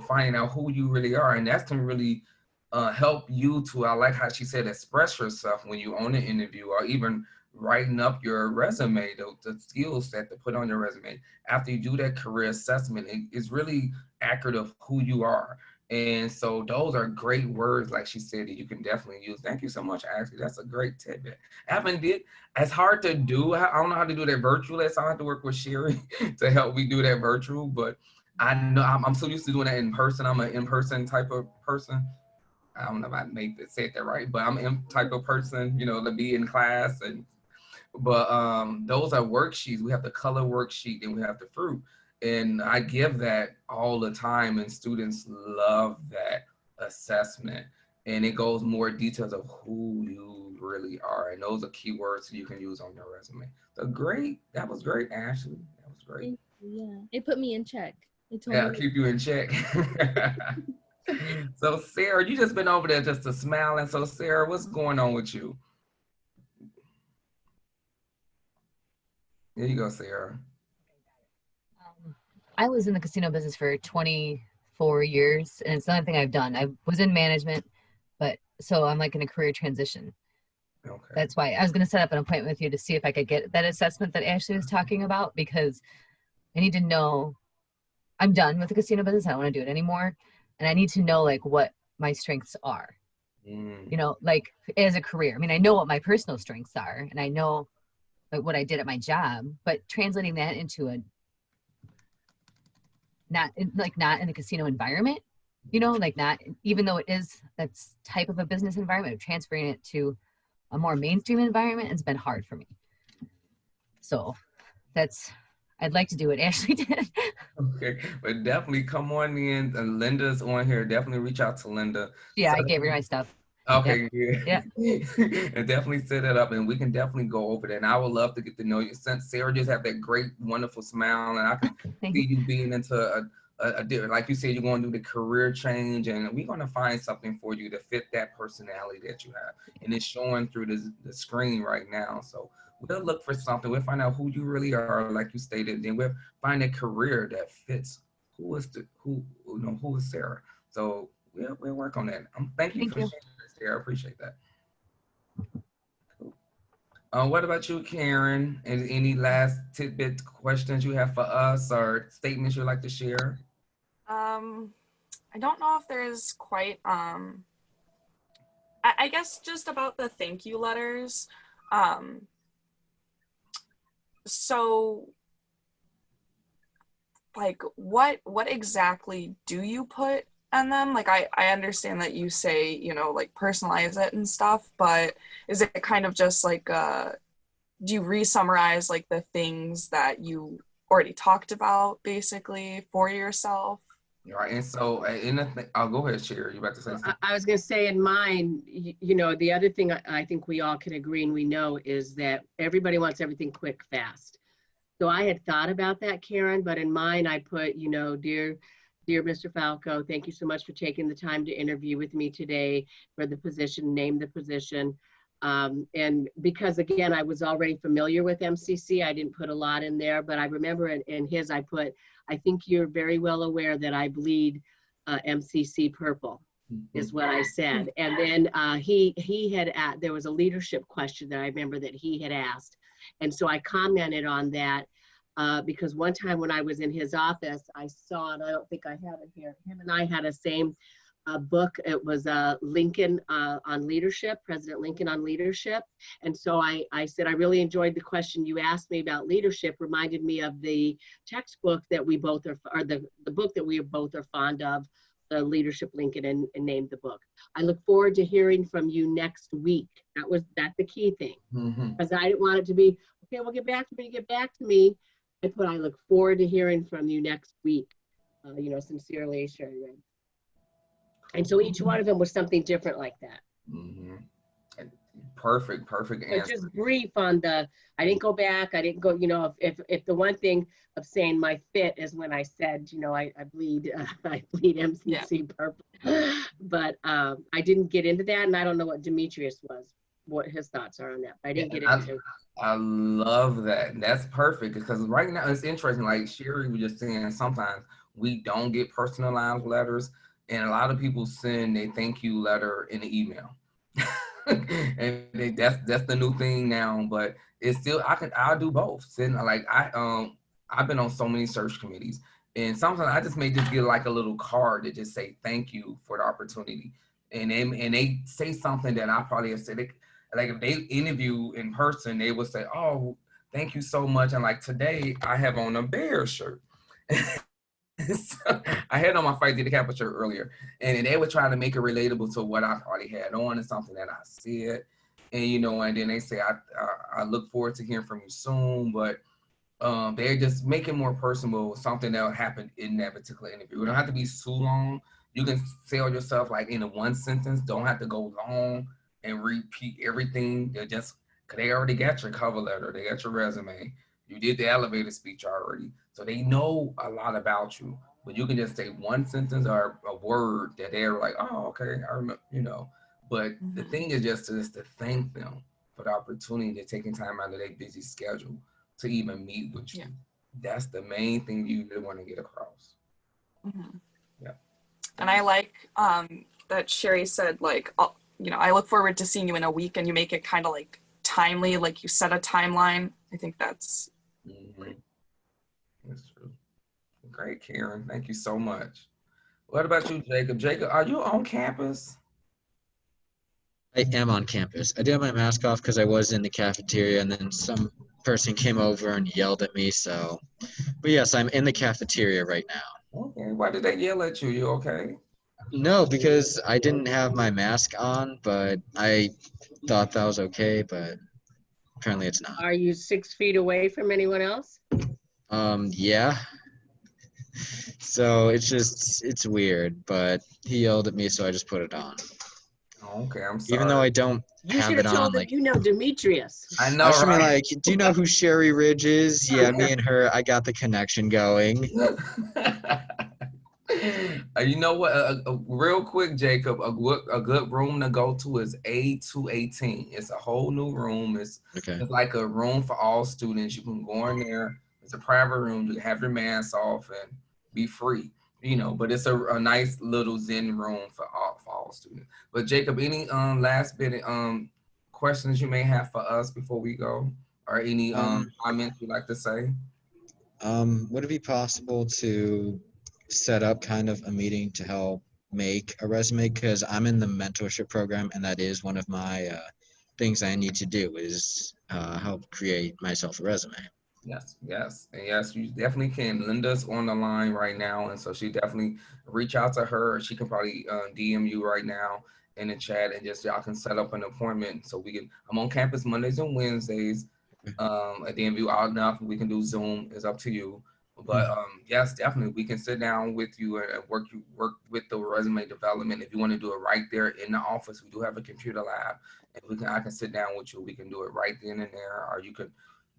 finding out who you really are. And that's can really help you to, I like how she said, express yourself when you own an interview or even writing up your resume, the skill set to put on your resume. After you do that career assessment, it's really accurate of who you are. And so those are great words, like she said, that you can definitely use. Thank you so much, Ashley. That's a great tidbit. It's hard to do. I don't know how to do that virtually, so I have to work with Sherry to help me do that virtual. But I know I'm so used to doing that in person. I'm an in-person type of person. I don't know if I said that right, but I'm an type of person, to be in class. But those are worksheets. We have the color worksheet and we have the fruit. And I give that all the time, and students love that assessment. And it goes more details of who you really are. And those are keywords you can use on your resume. So great. That was great, Ashley. That was great. Yeah, it put me in check. Yeah, keep you in check. So Sarah, you just been over there just to smile. And so Sarah, what's going on with you? There you go, Sarah. I was in the casino business for 24 years, and it's another thing I've done. I was in management, so I'm like in a career transition. Okay. That's why I was going to set up an appointment with you to see if I could get that assessment that Ashley was talking about, because I need to know I'm done with the casino business. I don't want to do it anymore. And I need to know like what my strengths are, like as a career. I mean, I know what my personal strengths are and I know like what I did at my job, but translating that into not in a casino environment, like not, even though it is that's type of a business environment, transferring it to a more mainstream environment has been hard for me. So I'd like to do what Ashley did. Okay, but definitely come on in. And Linda's on here. Definitely reach out to Linda. Yeah, I So- gave her my stuff. Okay, Yep. and definitely set it up, and we can definitely go over that. And I would love to get to know you. Since Sarah just have that great, wonderful smile, and I can see you being into a different, like you said, you're going to do the career change, and we're going to find something for you to fit that personality that you have, and it's showing through the screen right now. So we'll look for something. We'll find out who you really are, like you stated. Then we'll find a career that fits who is Sarah. So we'll work on that. Thank you for sharing this, Sarah. I appreciate that. What about you, Karen? Any last tidbit questions you have for us or statements you'd like to share? I don't know if there's quite, I guess just about the thank you letters. So like what exactly do you put on them? Like I understand that you say, you know, like personalize it and stuff, but is it kind of just like, do you re-summarize like the things that you already talked about basically for yourself? Right, and so I'll go ahead, Sherry. You about to say something? I was going to say in mine, you know, the other thing I think we all can agree and we know is that everybody wants everything quick, fast. So I had thought about that, Karen, but in mine I put, you know, dear Mr. Falco, thank you so much for taking the time to interview with me today for the position, name the position. And because again, I was already familiar with MCC, I didn't put a lot in there, but I remember in his, I put, I think you're very well aware that I bleed MCC purple, is what I said. And then he had, there was a leadership question that I remember that he had asked. And so I commented on that because one time when I was in his office, I saw, and I don't think I have it here, him and I had a same book. It was Lincoln on leadership, President Lincoln on leadership. And so I said, I really enjoyed the question you asked me about leadership, reminded me of the textbook that we both are, or the book that we both are fond of, the Leadership Lincoln, and named the book. I look forward to hearing from you next week. That's the key thing. Because I didn't want it to be, okay, well, get back to me. I put, I look forward to hearing from you next week. You know, sincerely, Sherry. And so each one of them was something different like that. Perfect answer. But just brief on I didn't go back. I didn't go, you know, if the one thing of saying my fit is when I said, you know, I bleed MCC purple. But I didn't get into that, and I don't know what Demetrius what his thoughts are on that. But I didn't get into it. I love that. That's perfect because right now it's interesting. Like Sherry was just saying, sometimes we don't get personalized letters, and a lot of people send a thank you letter in the email. And that's the new thing now. But it's still I'll do both. I've been on so many search committees, and sometimes I just may just get like a little card that just say thank you for the opportunity, and they say something that I probably have said. Like if they interview in person, they would say, "Oh, thank you so much." And like today, I have on a bear shirt. So I had on my Fight to the Capital shirt earlier, and they were trying to make it relatable to what I already had on and something that I said. And you know, and then they say, I look forward to hearing from you soon, but they're just making more personable something that will happen in that particular interview. It don't have to be too long. You can sell yourself like in a one sentence. Don't have to go long and repeat everything. Cause they already got your cover letter. They got your resume. You did the elevator speech already. So they know a lot about you, but you can just say one sentence or a word that they're like, oh, okay, I remember, you know. But the thing is just to thank them for the opportunity to taking time out of their busy schedule to even meet with you. That's the main thing you really want to get across. Yeah. And I like that Sherry said, like, you know, I look forward to seeing you in a week, and you make it kind of like timely, like you set a timeline. I think that's great. That's true. Great, Karen. Thank you so much. What about you, Jacob? Jacob, are you on campus? I am on campus. I did have my mask off because I was in the cafeteria, and then some person came over and yelled at me. So, but yes, I'm in the cafeteria right now. Okay. Why did they yell at you? You okay? No, because I didn't have my mask on, but I thought that was okay, but apparently it's not. Are you 6 feet away from anyone else? Yeah. So it's weird, but he yelled at me, so I just put it on. Okay, I'm sorry. Even though I don't You have should it have told on, him like, you know Demetrius. I know, I should be right? like, do you know who Sherry Ridge is? Yeah, me and her, I got the connection going. You know what? Real quick, Jacob, a good room to go to is A218. It's a whole new room. It's like a room for all students. You can go in there. It's a private room. You can have your mask off and be free. You know, but it's a nice little Zen room for all students. But Jacob, any last bit questions you may have for us before we go, or any comments you'd like to say? Would it be possible to set up kind of a meeting to help make a resume? Because I'm in the mentorship program, and that is one of my things I need to do is help create myself a resume. Yes, and yes, you definitely can. Linda's on the line right now, and so she definitely reach out to her. She can probably DM you right now in the chat, and just y'all can set up an appointment so we can. I'm on campus Mondays and Wednesdays. At the end, if you out enough, we can do Zoom. It's up to you. But yes, definitely, we can sit down with you and work with the resume development. If you want to do it right there in the office, we do have a computer lab, and I can sit down with you. We can do it right then and there, or you could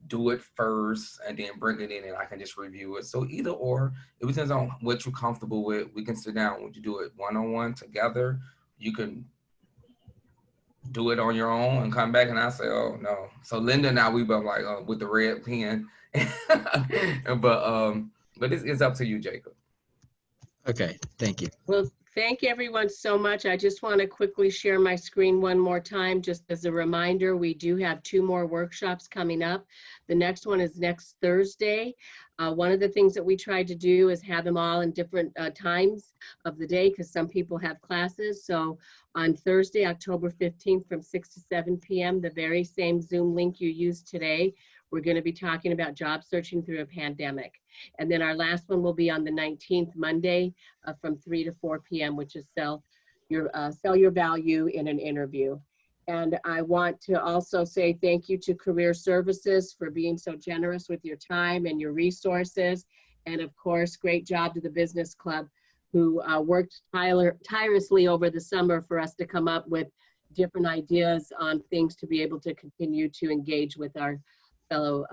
do it first and then bring it in and I can just review it. So either or, it depends on what you're comfortable with. We can sit down. Would you do it one-on-one together? You can do it on your own and come back and I say, oh no. So Linda and I, we both like with the red pen. but it's up to you, Jacob. Okay, thank you. Well, thank everyone so much. I just want to quickly share my screen one more time, just as a reminder, we do have 2 more workshops coming up. The next one is next Thursday. One of the things that we tried to do is have them all in different times of the day because some people have classes. So on Thursday, October 15th from 6 to 7 p.m., the very same Zoom link you used today, we're going to be talking about job searching through a pandemic. And then our last one will be on the 19th, Monday, from 3 to 4 p.m., which is sell your value in an interview. And I want to also say thank you to Career Services for being so generous with your time and your resources. And of course, great job to the Business Club who worked tirelessly over the summer for us to come up with different ideas on things to be able to continue to engage with our fellow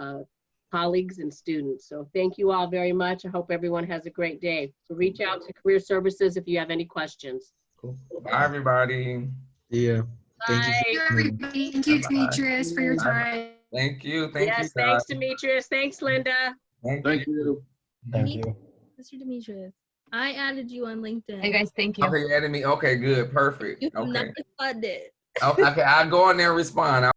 colleagues and students. So thank you all very much. I hope everyone has a great day. So reach out to Career Services if you have any questions. Cool. Bye, everybody. Yeah. Bye. Thank you, everybody. Thank you, Demetrius, for your time. Thank you. Yes, thanks, Demetrius. Thanks, Linda. Thank you. Thank you. Mr. Demetrius, I added you on LinkedIn. Hey guys, thank you. Okay, you added me. Okay, good. Perfect. You have not Okay. responded. Okay, I'll go on there and respond.